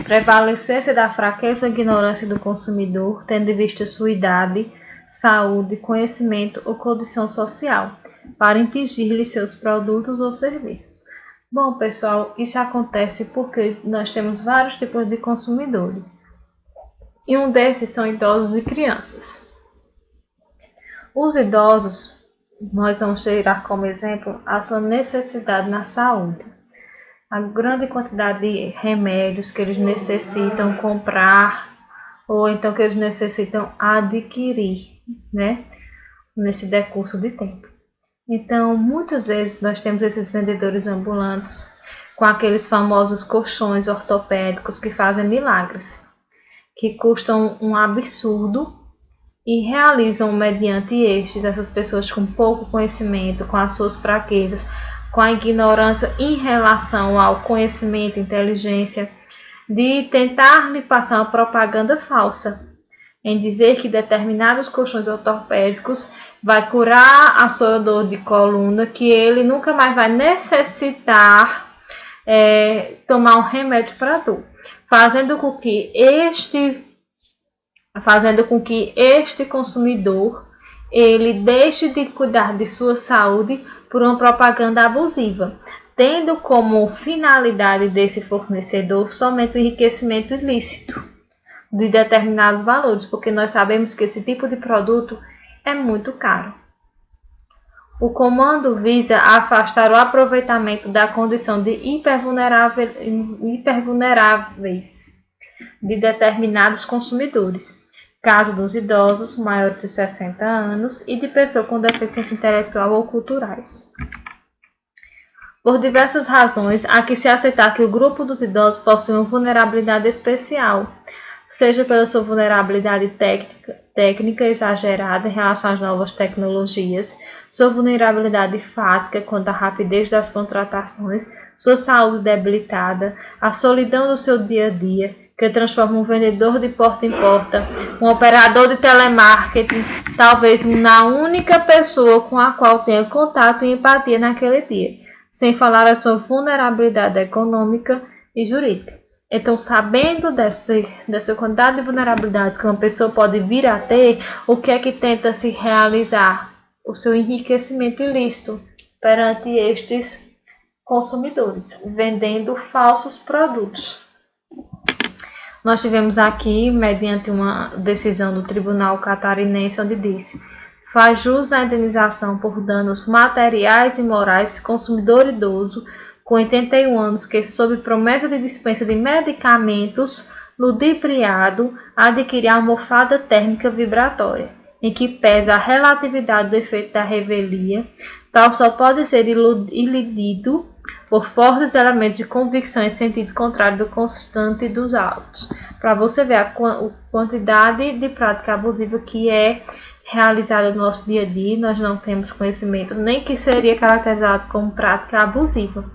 [SPEAKER 1] Prevalecência da fraqueza ou ignorância do consumidor, tendo em vista sua idade, saúde, conhecimento ou condição social, para impedir-lhe seus produtos ou serviços. Bom, pessoal, isso acontece porque nós temos vários tipos de consumidores. E um desses são idosos e crianças. Os idosos, nós vamos tirar como exemplo a sua necessidade na saúde. A grande quantidade de remédios que eles necessitam comprar ou então que eles necessitam adquirir, né, nesse decurso de tempo. Então, muitas vezes nós temos esses vendedores ambulantes com aqueles famosos colchões ortopédicos que fazem milagres, que custam um absurdo e realizam mediante estes, essas pessoas com pouco conhecimento, com as suas fraquezas, com a ignorância em relação ao conhecimento e inteligência, de tentar lhe passar uma propaganda falsa, em dizer que determinados colchões ortopédicos vai curar a sua dor de coluna, que ele nunca mais vai necessitar tomar um remédio para dor, fazendo com que este consumidor ele deixe de cuidar de sua saúde por uma propaganda abusiva, tendo como finalidade desse fornecedor somente o enriquecimento ilícito de determinados valores, porque nós sabemos que esse tipo de produto é muito caro. O comando visa afastar o aproveitamento da condição de hipervulneráveis de determinados consumidores, caso dos idosos maiores de 60 anos e de pessoas com deficiência intelectual ou culturais. Por diversas razões, há que se aceitar que o grupo dos idosos possui uma vulnerabilidade especial, seja pela sua vulnerabilidade técnica exagerada em relação às novas tecnologias, sua vulnerabilidade fática quanto à rapidez das contratações, sua saúde debilitada, a solidão do seu dia a dia, que transforma um vendedor de porta em porta, um operador de telemarketing, talvez na única pessoa com a qual tenha contato e empatia naquele dia, sem falar a sua vulnerabilidade econômica e jurídica. Então, sabendo dessa quantidade de vulnerabilidades que uma pessoa pode vir a ter, o que é que tenta se realizar? O seu enriquecimento ilícito perante estes consumidores, vendendo falsos produtos. Nós tivemos aqui, mediante uma decisão do Tribunal Catarinense, onde disse: faz jus à indenização por danos materiais e morais consumidor idoso com 81 anos que, sob promessa de dispensa de medicamentos, ludibriado, adquirir a almofada térmica vibratória, em que pesa a relatividade do efeito da revelia, tal só pode ser ilidido por fortes elementos de convicção em sentido contrário do constante dos autos. Para você ver a quantidade de prática abusiva que é realizada no nosso dia a dia, nós não temos conhecimento nem que seria caracterizado como prática abusiva,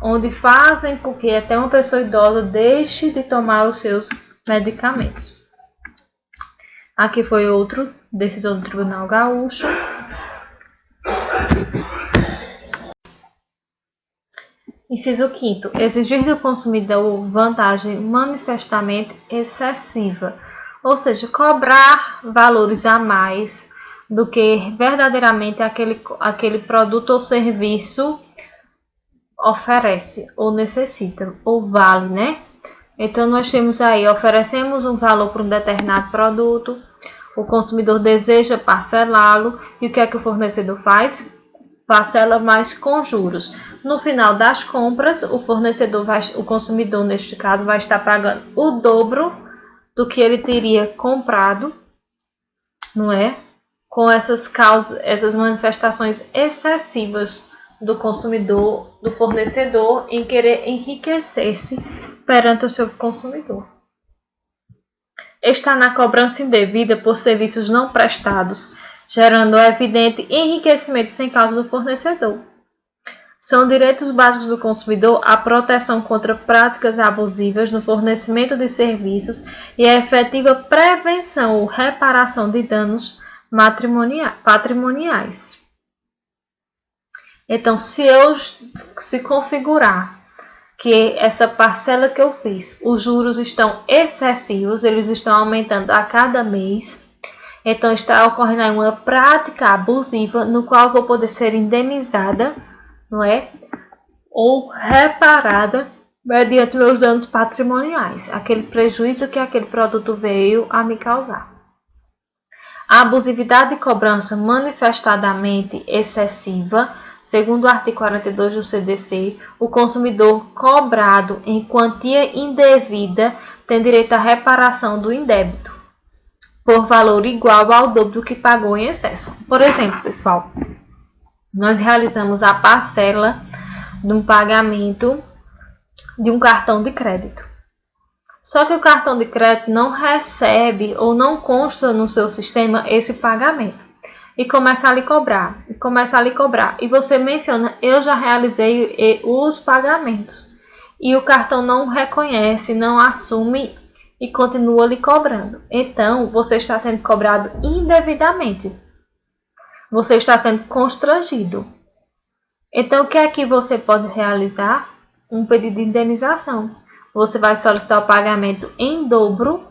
[SPEAKER 1] onde fazem com que até uma pessoa idosa deixe de tomar os seus medicamentos. Aqui foi outra decisão do Tribunal Gaúcho. Inciso 5º. Exigir do consumidor vantagem manifestamente excessiva, ou seja, cobrar valores a mais do que verdadeiramente aquele produto ou serviço oferece, ou necessita, ou vale, né? Então, nós temos aí, oferecemos um valor para um determinado produto, o consumidor deseja parcelá-lo, e o que é que o fornecedor faz? Parcela mais com juros. No final das compras, o consumidor, neste caso, vai estar pagando o dobro do que ele teria comprado, não é? Com essas manifestações excessivas do consumidor, do fornecedor, em querer enriquecer-se perante o seu consumidor. Está na cobrança indevida por serviços não prestados, gerando evidente enriquecimento sem causa do fornecedor. São direitos básicos do consumidor a proteção contra práticas abusivas no fornecimento de serviços e a efetiva prevenção ou reparação de danos patrimoniais. Então, se configurar que essa parcela que eu fiz, os juros estão excessivos, eles estão aumentando a cada mês, então está ocorrendo aí uma prática abusiva no qual eu vou poder ser indenizada, não é? Ou reparada mediante meus danos patrimoniais, aquele prejuízo que aquele produto veio a me causar. A abusividade de cobrança manifestadamente excessiva, segundo o artigo 42 do CDC, o consumidor cobrado em quantia indevida tem direito à reparação do indébito, por valor igual ao dobro do que pagou em excesso. Por exemplo, pessoal, nós realizamos a parcela de um pagamento de um cartão de crédito. Só que o cartão de crédito não recebe ou não consta no seu sistema esse pagamento. E começa a lhe cobrar, E você menciona, eu já realizei os pagamentos. E o cartão não reconhece, não assume e continua lhe cobrando. Então, você está sendo cobrado indevidamente. Você está sendo constrangido. Então, o que é que você pode realizar? Um pedido de indenização. Você vai solicitar o pagamento em dobro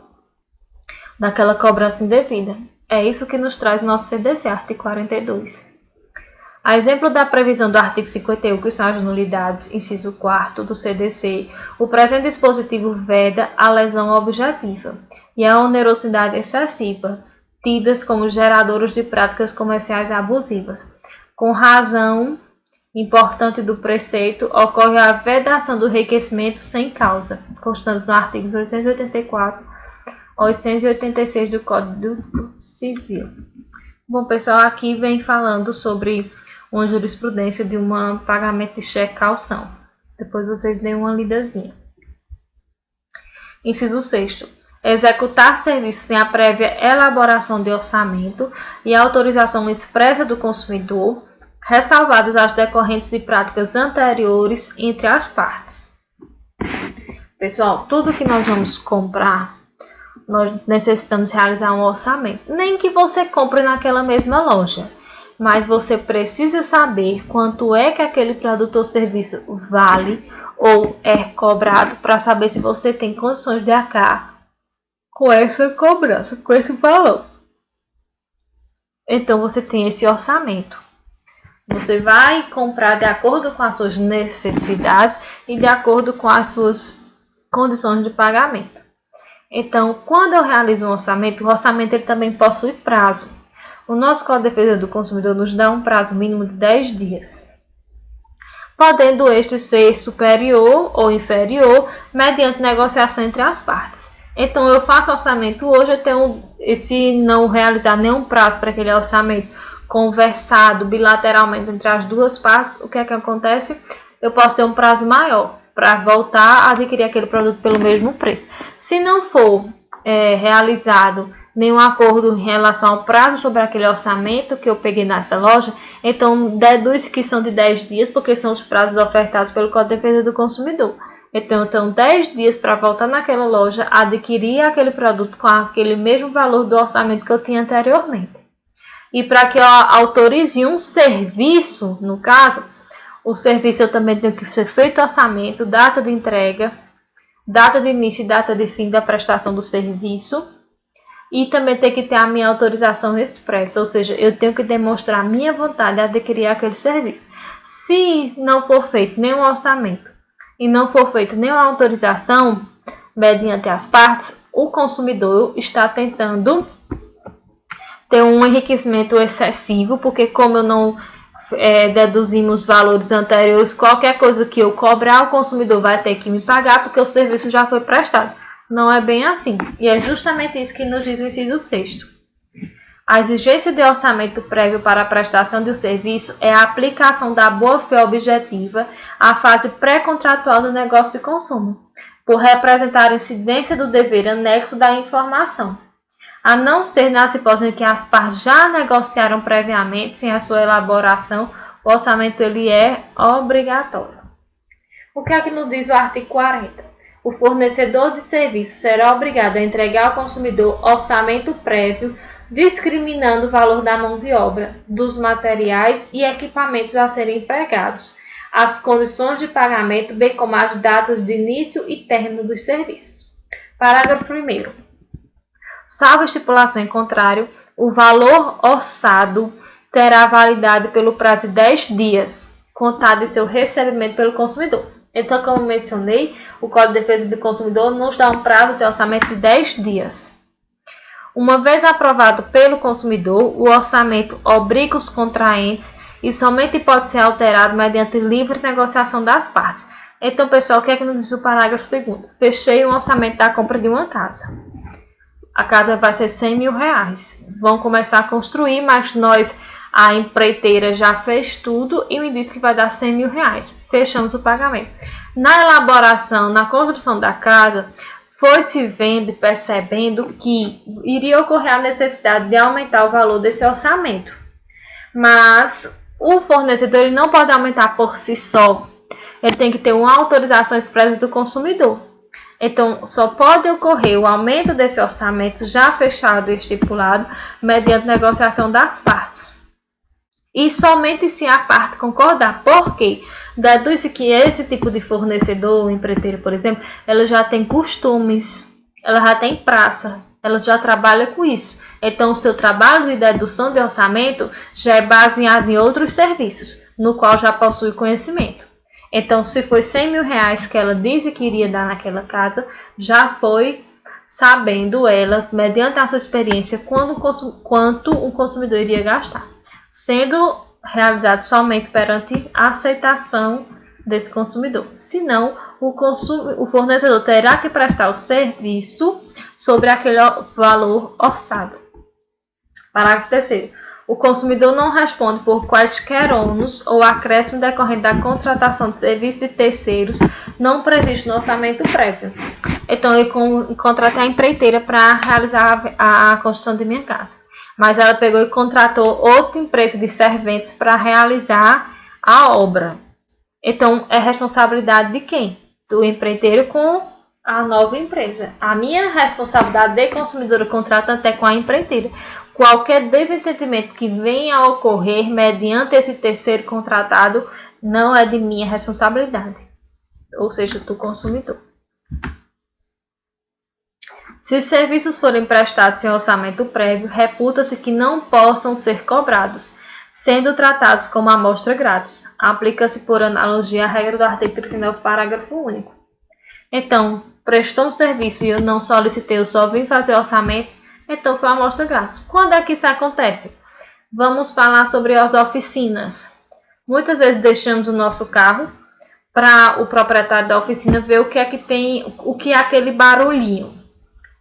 [SPEAKER 1] daquela cobrança indevida. É isso que nos traz o nosso CDC, artigo 42. A exemplo da previsão do artigo 51, que são as nulidades, inciso 4º do CDC, o presente dispositivo veda a lesão objetiva e a onerosidade excessiva, tidas como geradoras de práticas comerciais abusivas. Com razão importante do preceito, ocorre a vedação do enriquecimento sem causa, constantes no artigos 884 e 886 do Código Civil. Bom, pessoal, aqui vem falando sobre uma jurisprudência de um pagamento de cheque calção. Depois vocês deem uma lidazinha. Inciso 6º. Executar serviços sem a prévia elaboração de orçamento e autorização expressa do consumidor, ressalvadas as decorrentes de práticas anteriores entre as partes. Pessoal, tudo que nós vamos comprar, nós necessitamos realizar um orçamento. Nem que você compre naquela mesma loja, mas você precisa saber quanto é que aquele produto ou serviço vale ou é cobrado para saber se você tem condições de arcar com essa cobrança, com esse valor. Então, você tem esse orçamento. Você vai comprar de acordo com as suas necessidades e de acordo com as suas condições de pagamento. Então, quando eu realizo um orçamento, o orçamento ele também possui prazo. O nosso Código de Defesa do Consumidor nos dá um prazo mínimo de 10 dias, podendo este ser superior ou inferior mediante negociação entre as partes. Então, eu faço orçamento hoje, se não realizar nenhum prazo para aquele orçamento conversado bilateralmente entre as duas partes, o que é que acontece? Eu posso ter um prazo maior para voltar a adquirir aquele produto pelo mesmo preço. Se não for realizado nenhum acordo em relação ao prazo sobre aquele orçamento que eu peguei nessa loja, então deduz que são de 10 dias, porque são os prazos ofertados pelo Código de Defesa do Consumidor. Então, eu tenho 10 dias para voltar naquela loja, adquirir aquele produto com aquele mesmo valor do orçamento que eu tinha anteriormente. E para que eu autorize um serviço, no caso, o serviço eu também tenho que ser feito orçamento, data de entrega, data de início e data de fim da prestação do serviço. e também tem que ter a minha autorização expressa, ou seja, eu tenho que demonstrar a minha vontade de adquirir aquele serviço. Se não for feito nenhum orçamento e não for feita nenhuma autorização mediante as partes, o consumidor está tentando ter um enriquecimento excessivo, porque como eu não deduzimos valores anteriores, qualquer coisa que eu cobrar, o consumidor vai ter que me pagar, porque o serviço já foi prestado. Não é bem assim. E é justamente isso que nos diz o inciso 6º. A exigência de orçamento prévio para a prestação de um serviço é a aplicação da boa-fé objetiva à fase pré-contratual do negócio de consumo, por representar a incidência do dever anexo da informação, a não ser nas hipóteses em que as partes já negociaram previamente, sem a sua elaboração, o orçamento ele é obrigatório. O que é que nos diz o artigo 40? O fornecedor de serviço será obrigado a entregar ao consumidor orçamento prévio, discriminando o valor da mão de obra, dos materiais e equipamentos a serem empregados, as condições de pagamento, bem como as datas de início e término dos serviços. Parágrafo 1º. Salvo estipulação em contrário, o valor orçado terá validade pelo prazo de 10 dias, contado de seu recebimento pelo consumidor. Então, como mencionei, o Código de Defesa do Consumidor nos dá um prazo de orçamento de 10 dias. Uma vez aprovado pelo consumidor, o orçamento obriga os contraentes e somente pode ser alterado mediante livre negociação das partes. Então, pessoal, o que é que nos diz o parágrafo 2º? Fechei um orçamento da compra de uma casa. A casa vai ser R$100.000. Vão começar a construir, mas a empreiteira já fez tudo e me disse que vai dar R$100.000. Fechamos o pagamento. Na elaboração, na construção da casa, foi-se vendo e percebendo que iria ocorrer a necessidade de aumentar o valor desse orçamento. Mas o fornecedor ele não pode aumentar por si só. Ele tem que ter uma autorização expressa do consumidor. Então, só pode ocorrer o aumento desse orçamento já fechado e estipulado mediante negociação das partes. E somente se a parte concordar. Por quê? Deduz-se que esse tipo de fornecedor, empreiteiro, por exemplo, ela já tem costumes, ela já tem praça, ela já trabalha com isso. Então, o seu trabalho de dedução de orçamento já é baseado em outros serviços, no qual já possui conhecimento. Então, se foi R$100.000 que ela disse que iria dar naquela casa, já foi sabendo ela, mediante a sua experiência, quanto o consumidor iria gastar, sendo realizado somente perante a aceitação desse consumidor. Senão, o fornecedor terá que prestar o serviço sobre aquele valor orçado. Parágrafo 3º. O consumidor não responde por quaisquer ônus ou acréscimo decorrente da contratação de serviço de terceiros não previsto no orçamento prévio. Então, eu contratei a empreiteira para realizar a construção de minha casa. Mas ela pegou e contratou outra empresa de serventes para realizar a obra. Então, é responsabilidade de quem? Do empreiteiro com a nova empresa. A minha responsabilidade de consumidora contratante é com a empreiteira. Qualquer desentendimento que venha a ocorrer mediante esse terceiro contratado não é de minha responsabilidade, ou seja, do consumidor. Se os serviços forem prestados sem orçamento prévio, reputa-se que não possam ser cobrados, sendo tratados como amostra grátis. Aplica-se por analogia a regra do artigo 39, parágrafo único. Então, prestou um serviço e eu não solicitei, eu só vim fazer orçamento, então foi uma amostra grátis. Quando é que isso acontece? Vamos falar sobre as oficinas. Muitas vezes deixamos o nosso carro para o proprietário da oficina ver o que é que tem, o que é aquele barulhinho.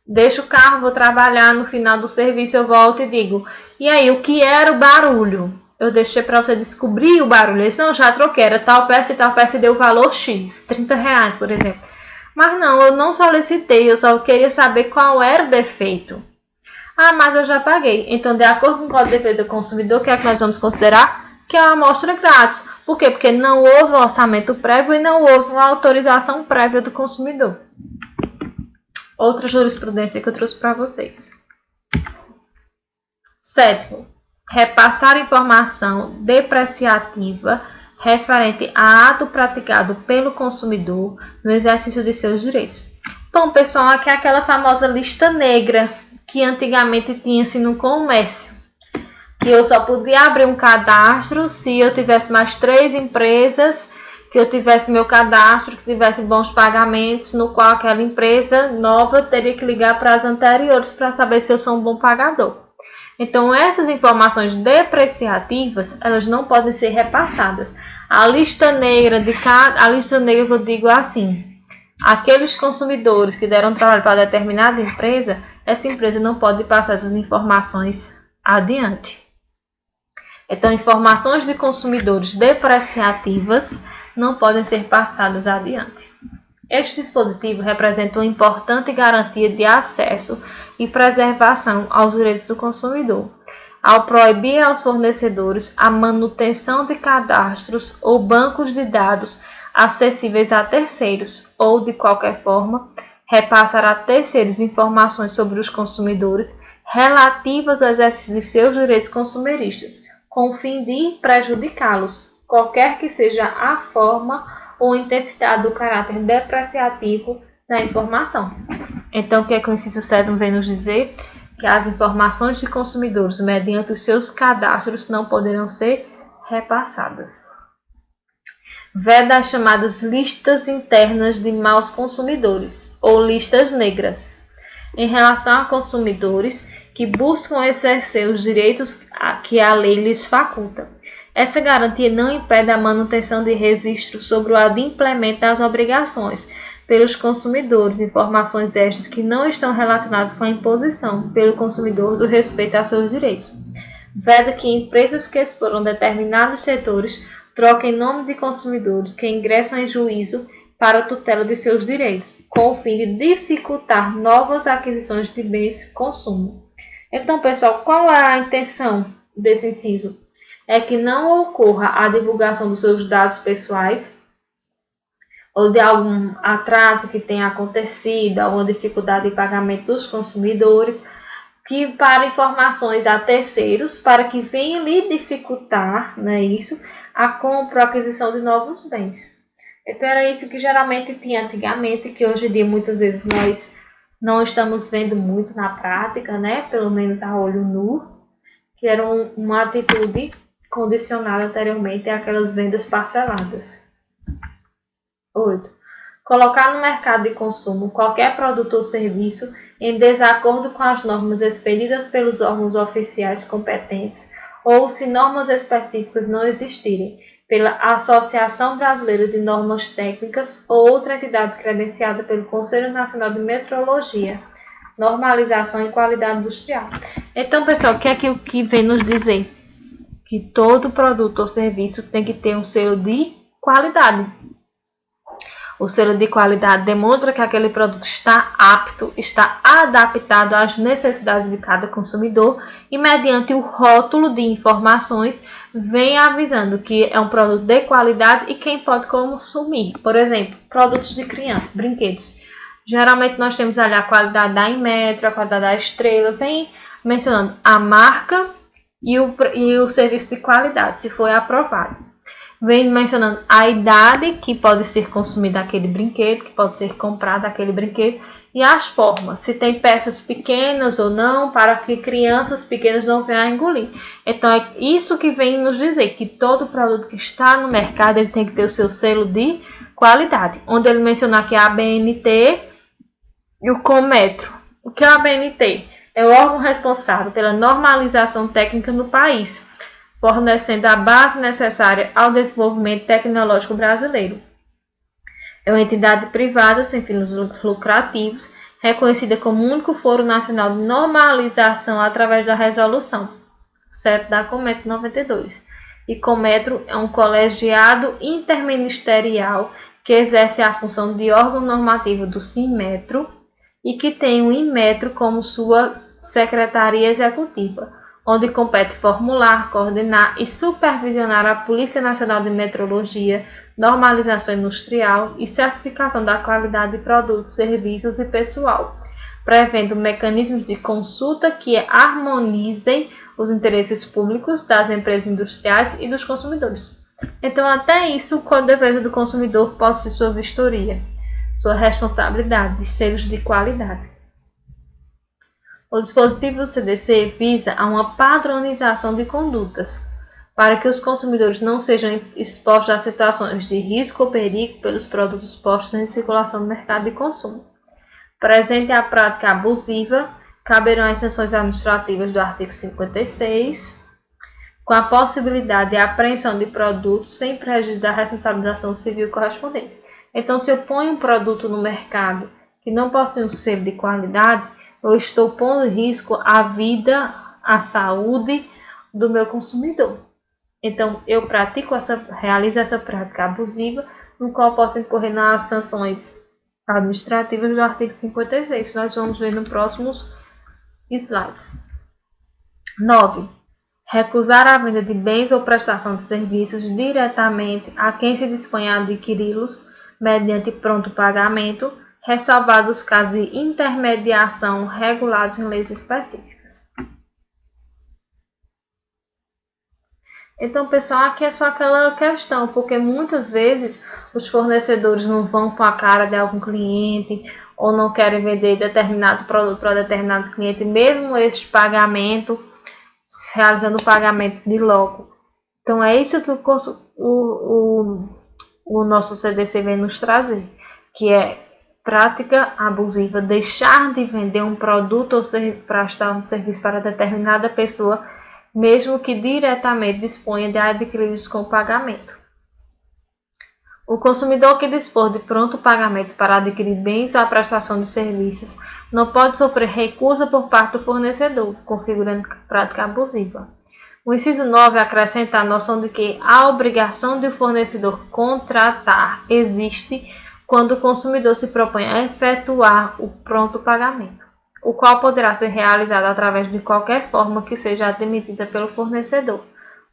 [SPEAKER 1] Deixo o carro, vou trabalhar, no final do serviço eu volto e digo, e aí, o que era o barulho? Eu deixei para você descobrir o barulho. Eles não, já troquei, era tal peça e tal peça e deu o valor X, R$30, por exemplo. Mas não, eu não solicitei, eu só queria saber qual era o defeito. Ah, mas eu já paguei. Então, de acordo com o Código de Defesa do Consumidor, o que é que nós vamos considerar? Que é uma amostra grátis. Por quê? Porque não houve um orçamento prévio e não houve uma autorização prévia do consumidor. Outra jurisprudência que eu trouxe para vocês. 7º. Repassar informação depreciativa referente a ato praticado pelo consumidor no exercício de seus direitos. Bom, pessoal, aqui é aquela famosa lista negra que antigamente tinha-se no comércio, que eu só podia abrir um cadastro se eu tivesse mais 3 empresas, que eu tivesse meu cadastro, que tivesse bons pagamentos, no qual aquela empresa nova teria que ligar para as anteriores para saber se eu sou um bom pagador. Então, essas informações depreciativas, elas não podem ser repassadas. A lista negra que eu digo assim, aqueles consumidores que deram trabalho para determinada empresa, essa empresa não pode passar essas informações adiante. Então, informações de consumidores depreciativas não podem ser passadas adiante. Este dispositivo representa uma importante garantia de acesso e preservação aos direitos do consumidor, ao proibir aos fornecedores a manutenção de cadastros ou bancos de dados acessíveis a terceiros ou, de qualquer forma, repassar a terceiros informações sobre os consumidores relativas ao exercício de seus direitos consumeristas, com o fim de prejudicá-los, qualquer que seja a forma ou intensidade do caráter depreciativo da informação. Então, o que é que o inciso 7 vem nos dizer? Que as informações de consumidores, mediante os seus cadastros, não poderão ser repassadas. Veda as chamadas listas internas de maus consumidores, ou listas negras, em relação a consumidores que buscam exercer os direitos que a lei lhes faculta. Essa garantia não impede a manutenção de registro sobre o adimplemento das obrigações pelos consumidores, informações estas que não estão relacionadas com a imposição pelo consumidor do respeito a seus direitos. Veda que empresas que exploram determinados setores troquem nome de consumidores que ingressam em juízo para a tutela de seus direitos, com o fim de dificultar novas aquisições de bens de consumo. Então, pessoal, qual é a intenção desse inciso? É que não ocorra a divulgação dos seus dados pessoais ou de algum atraso que tenha acontecido, alguma dificuldade de pagamento dos consumidores, que para informações a terceiros, para que venham lhe dificultar, a compra ou aquisição de novos bens. Então, era isso que geralmente tinha antigamente, que hoje em dia muitas vezes nós não estamos vendo muito na prática, pelo menos a olho nu, que era uma atitude condicionada anteriormente àquelas vendas parceladas. 8. Colocar no mercado de consumo qualquer produto ou serviço em desacordo com as normas expedidas pelos órgãos oficiais competentes ou, se normas específicas não existirem, pela Associação Brasileira de Normas Técnicas ou outra entidade credenciada pelo Conselho Nacional de Metrologia, Normalização e Qualidade Industrial. Então, pessoal, o que é que vem nos dizer? Que todo produto ou serviço tem que ter um selo de qualidade. O selo de qualidade demonstra que aquele produto está apto, está adaptado às necessidades de cada consumidor e, mediante o rótulo de informações, vem avisando que é um produto de qualidade e quem pode consumir. Por exemplo, produtos de criança, brinquedos. Geralmente nós temos ali a qualidade da Inmetro, a qualidade da Estrela, vem mencionando a marca e o serviço de qualidade, se foi aprovado. Vem mencionando a idade que pode ser consumida aquele brinquedo, que pode ser comprado aquele brinquedo, e as formas, se tem peças pequenas ou não, para que crianças pequenas não venham a engolir. Então, é isso que vem nos dizer, que todo produto que está no mercado ele tem que ter o seu selo de qualidade, onde ele mencionar que é a ABNT e o Conmetro. O que é a ABNT? É o órgão responsável pela normalização técnica no país, fornecendo a base necessária ao desenvolvimento tecnológico brasileiro. É uma entidade privada sem fins lucrativos, reconhecida como o único foro nacional de normalização através da resolução 7 da Conmetro 92. E Conmetro é um colegiado interministerial que exerce a função de órgão normativo do Sinmetro e que tem o Inmetro como sua secretaria executiva, onde compete formular, coordenar e supervisionar a Política Nacional de Metrologia, normalização industrial e certificação da qualidade de produtos, serviços e pessoal, prevendo mecanismos de consulta que harmonizem os interesses públicos das empresas industriais e dos consumidores. Então, até isso, com a defesa do consumidor, possui sua vistoria, sua responsabilidade de selos de qualidade. O dispositivo do CDC visa a uma padronização de condutas, para que os consumidores não sejam expostos a situações de risco ou perigo pelos produtos postos em circulação no mercado de consumo. Presente a prática abusiva, caberão as sanções administrativas do artigo 56, com a possibilidade de apreensão de produtos sem prejuízo da responsabilização civil correspondente. Então, se eu ponho um produto no mercado que não possui um selo de qualidade, eu estou pondo em risco a vida, a saúde do meu consumidor. Então, eu realizo essa prática abusiva, no qual posso incorrer nas sanções administrativas do artigo 56, que nós vamos ver nos próximos slides. 9. Recusar a venda de bens ou prestação de serviços diretamente a quem se dispõe a adquiri-los mediante pronto pagamento, ressalvados os casos de intermediação regulados em leis específicas. Então, pessoal, aqui é só aquela questão, porque muitas vezes os fornecedores não vão com a cara de algum cliente ou não querem vender determinado produto para determinado cliente, mesmo este pagamento, realizando o pagamento de logo. Então, é isso que o nosso CDC vem nos trazer, que é prática abusiva, deixar de vender um produto ou prestar um serviço para determinada pessoa, mesmo que diretamente disponha de adquiri-los com pagamento. O consumidor que dispor de pronto pagamento para adquirir bens ou a prestação de serviços não pode sofrer recusa por parte do fornecedor, configurando prática abusiva. O inciso 9 acrescenta a noção de que a obrigação de o fornecedor contratar existe quando o consumidor se propõe a efetuar o pronto pagamento, o qual poderá ser realizado através de qualquer forma que seja admitida pelo fornecedor,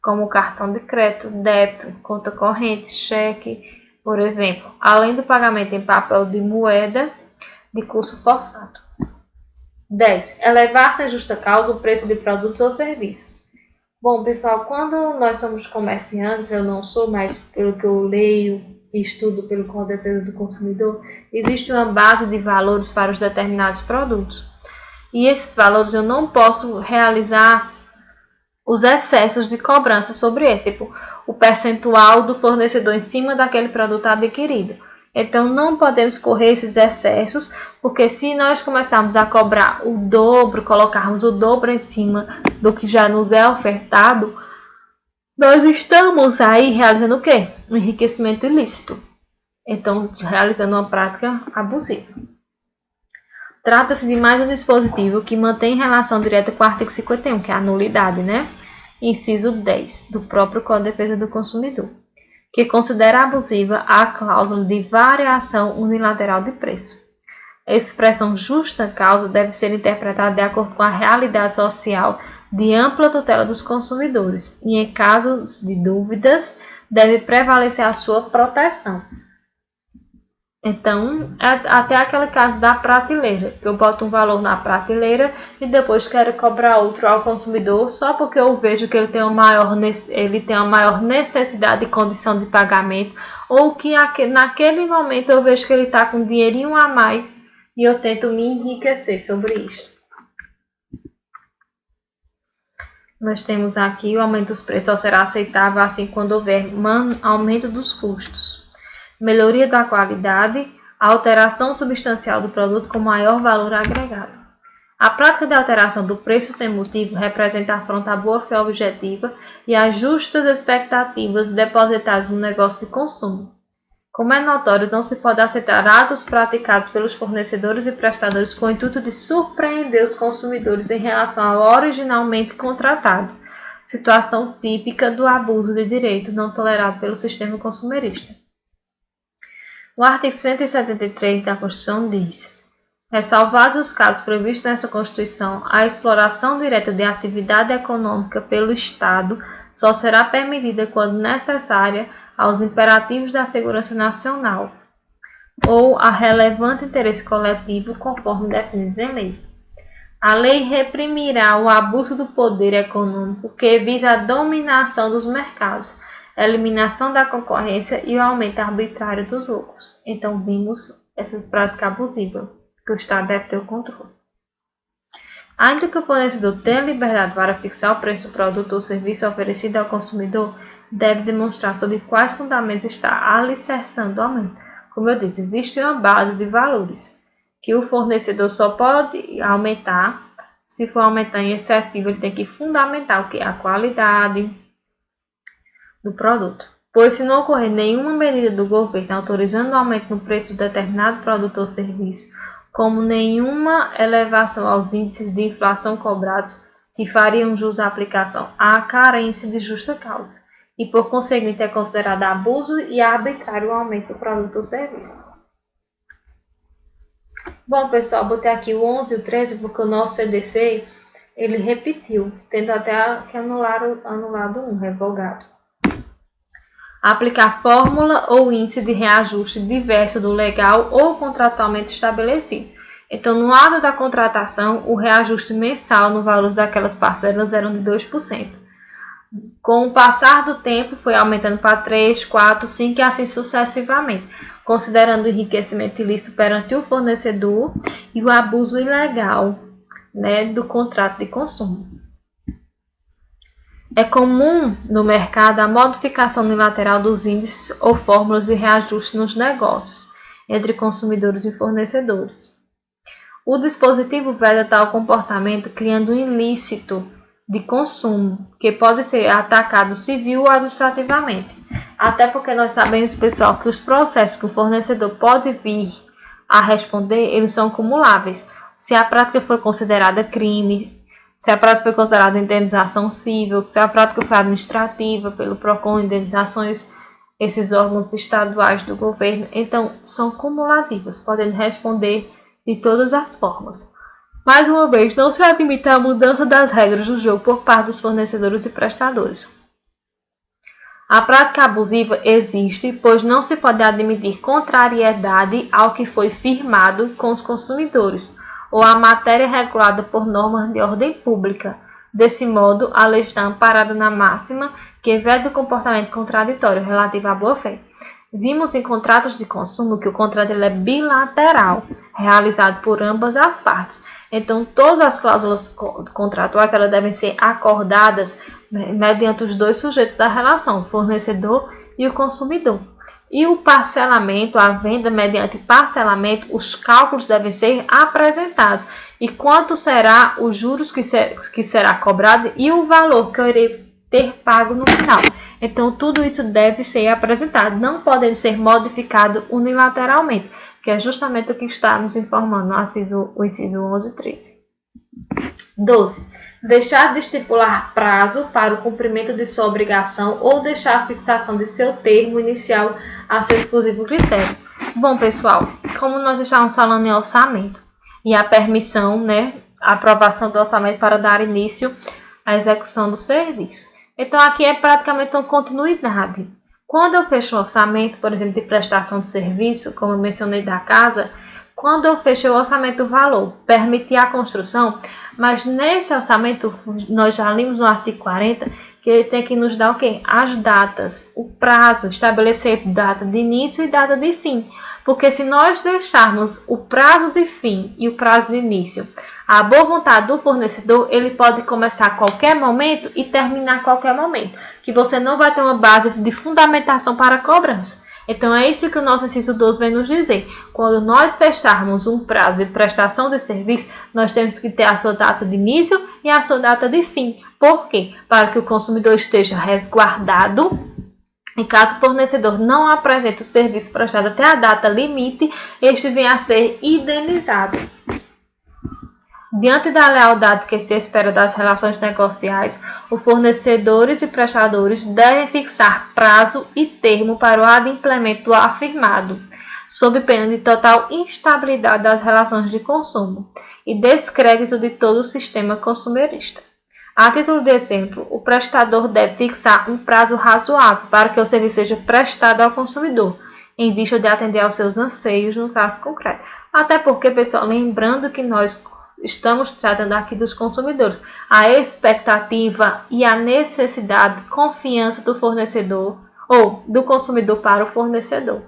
[SPEAKER 1] como cartão de crédito, débito, conta corrente, cheque, por exemplo, além do pagamento em papel de moeda de curso forçado. 10. Elevar sem justa causa o preço de produtos ou serviços. Bom, pessoal, quando nós somos comerciantes, eu não sou, mas pelo que eu leio e estudo pelo Código de Defesa do Consumidor, existe uma base de valores para os determinados produtos. E esses valores eu não posso realizar os excessos de cobrança sobre eles, tipo o percentual do fornecedor em cima daquele produto adquirido. Então, não podemos correr esses excessos, porque se nós começarmos a cobrar o dobro, colocarmos o dobro em cima do que já nos é ofertado, nós estamos aí realizando o quê? Um enriquecimento ilícito. Então, realizando uma prática abusiva. Trata-se de mais um dispositivo que mantém relação direta com o artigo 51, que é a nulidade, né? Inciso 10, do próprio Código de Defesa do Consumidor, que considera abusiva a cláusula de variação unilateral de preço. A expressão justa causa deve ser interpretada de acordo com a realidade social de ampla tutela dos consumidores e, em casos de dúvidas, deve prevalecer a sua proteção. Então, até aquele caso da prateleira, que eu boto um valor na prateleira e depois quero cobrar outro ao consumidor só porque eu vejo que ele tem uma maior necessidade e condição de pagamento, ou que naquele momento eu vejo que ele está com um dinheirinho a mais e eu tento me enriquecer sobre isso. Nós temos aqui o aumento dos preços só será aceitável assim quando houver aumento dos custos, melhoria da qualidade, alteração substancial do produto com maior valor agregado. A prática de alteração do preço sem motivo representa afronta à boa-fé objetiva e as justas expectativas depositadas no negócio de consumo. Como é notório, não se pode aceitar atos praticados pelos fornecedores e prestadores com o intuito de surpreender os consumidores em relação ao originalmente contratado, situação típica do abuso de direito não tolerado pelo sistema consumerista. O artigo 173 da Constituição diz: ressalvados os casos previstos nessa Constituição, a exploração direta de atividade econômica pelo Estado só será permitida quando necessária aos imperativos da segurança nacional ou a relevante interesse coletivo, conforme definidos em lei. A lei reprimirá o abuso do poder econômico que visa a dominação dos mercados, a eliminação da concorrência e o aumento arbitrário dos lucros. Então, vimos essa prática abusiva, que o Estado deve ter o controle. Ainda que o fornecedor tenha liberdade para fixar o preço do produto ou serviço oferecido ao consumidor, deve demonstrar sobre quais fundamentos está alicerçando o aumento. Como eu disse, existe uma base de valores que o fornecedor só pode aumentar. Se for aumentar em excessivo, ele tem que fundamentar o que? A qualidade do produto. Pois se não ocorrer nenhuma medida do governo autorizando o aumento no preço de determinado produto ou serviço, como nenhuma elevação aos índices de inflação cobrados que fariam jus à aplicação, há carência de justa causa, e por conseguinte é considerado abuso e arbitrário o aumento do produto ou serviço. Bom, pessoal, botei aqui o 11 e o 13 porque o nosso CDC ele repetiu, tendo até que anulado um, revogado. Aplicar fórmula ou índice de reajuste diverso do legal ou contratualmente estabelecido. Então, no ato da contratação, o reajuste mensal no valor daquelas parcelas eram de 2%. Com o passar do tempo, foi aumentando para 3, 4, 5 e assim sucessivamente, considerando o enriquecimento ilícito perante o fornecedor e o abuso ilegal, do contrato de consumo. É comum no mercado a modificação unilateral dos índices ou fórmulas de reajuste nos negócios entre consumidores e fornecedores. O dispositivo veda tal comportamento, criando um ilícito de consumo que pode ser atacado civil ou administrativamente. Até porque nós sabemos, pessoal, que os processos que o fornecedor pode vir a responder, eles são cumuláveis. Se a prática foi considerada crime, se a prática foi considerada indenização civil, se a prática foi administrativa pelo PROCON, indenizações, esses órgãos estaduais do governo, então são cumulativas, podem responder de todas as formas. Mais uma vez, não se admite a mudança das regras do jogo por parte dos fornecedores e prestadores. A prática abusiva existe, pois não se pode admitir contrariedade ao que foi firmado com os consumidores ou a matéria regulada por normas de ordem pública. Desse modo, a lei está amparada na máxima que veda o comportamento contraditório relativo à boa-fé. Vimos em contratos de consumo que o contrato é bilateral, realizado por ambas as partes. Então, todas as cláusulas contratuais elas devem ser acordadas mediante os dois sujeitos da relação, o fornecedor e o consumidor. E o parcelamento, a venda mediante parcelamento, os cálculos devem ser apresentados. E quanto será os juros que será cobrado e o valor que eu irei ter pago no final. Então, tudo isso deve ser apresentado. Não pode ser modificado unilateralmente, que é justamente o que está nos informando o inciso 11 e 13. 12. Deixar de estipular prazo para o cumprimento de sua obrigação ou deixar a fixação de seu termo inicial a seu exclusivo critério. Bom, pessoal, como nós estávamos falando em orçamento e a permissão, a aprovação do orçamento para dar início à execução do serviço. Então, aqui é praticamente uma continuidade. Quando eu fecho o orçamento, por exemplo, de prestação de serviço, como eu mencionei da casa, quando eu fechei o orçamento do valor, permitir a construção, mas nesse orçamento, nós já lemos no artigo 40, que ele tem que nos dar o quê? As datas, o prazo, estabelecer data de início e data de fim. Porque se nós deixarmos o prazo de fim e o prazo de início, a boa vontade do fornecedor, ele pode começar a qualquer momento e terminar a qualquer momento. Que você não vai ter uma base de fundamentação para a cobrança. Então, é isso que o nosso inciso 12 vem nos dizer. Quando nós fecharmos um prazo de prestação de serviço, nós temos que ter a sua data de início e a sua data de fim. Por quê? Para que o consumidor esteja resguardado. E caso o fornecedor não apresente o serviço prestado até a data limite, este venha a ser indenizado. Diante da lealdade que se espera das relações negociais, os fornecedores e prestadores devem fixar prazo e termo para o adimplemento do afirmado, sob pena de total instabilidade das relações de consumo e descrédito de todo o sistema consumerista. A título de exemplo, o prestador deve fixar um prazo razoável para que o serviço seja prestado ao consumidor, em vista de atender aos seus anseios no caso concreto. Até porque, pessoal, lembrando que nós estamos tratando aqui dos consumidores, a expectativa e a necessidade, confiança do fornecedor ou do consumidor para o fornecedor.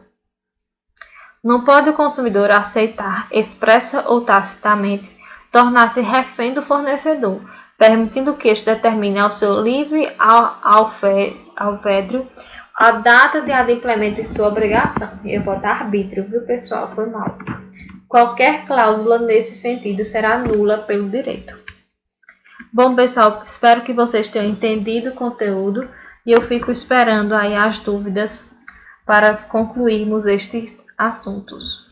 [SPEAKER 1] Não pode o consumidor aceitar, expressa ou tacitamente, tornar-se refém do fornecedor, permitindo que este determine ao seu livre albedrío a data de adimplemento de sua obrigação. Eu vou dar arbítrio, viu, pessoal? Foi mal. Qualquer cláusula nesse sentido será nula pelo direito. Bom, pessoal, espero que vocês tenham entendido o conteúdo e eu fico esperando aí as dúvidas para concluirmos estes assuntos.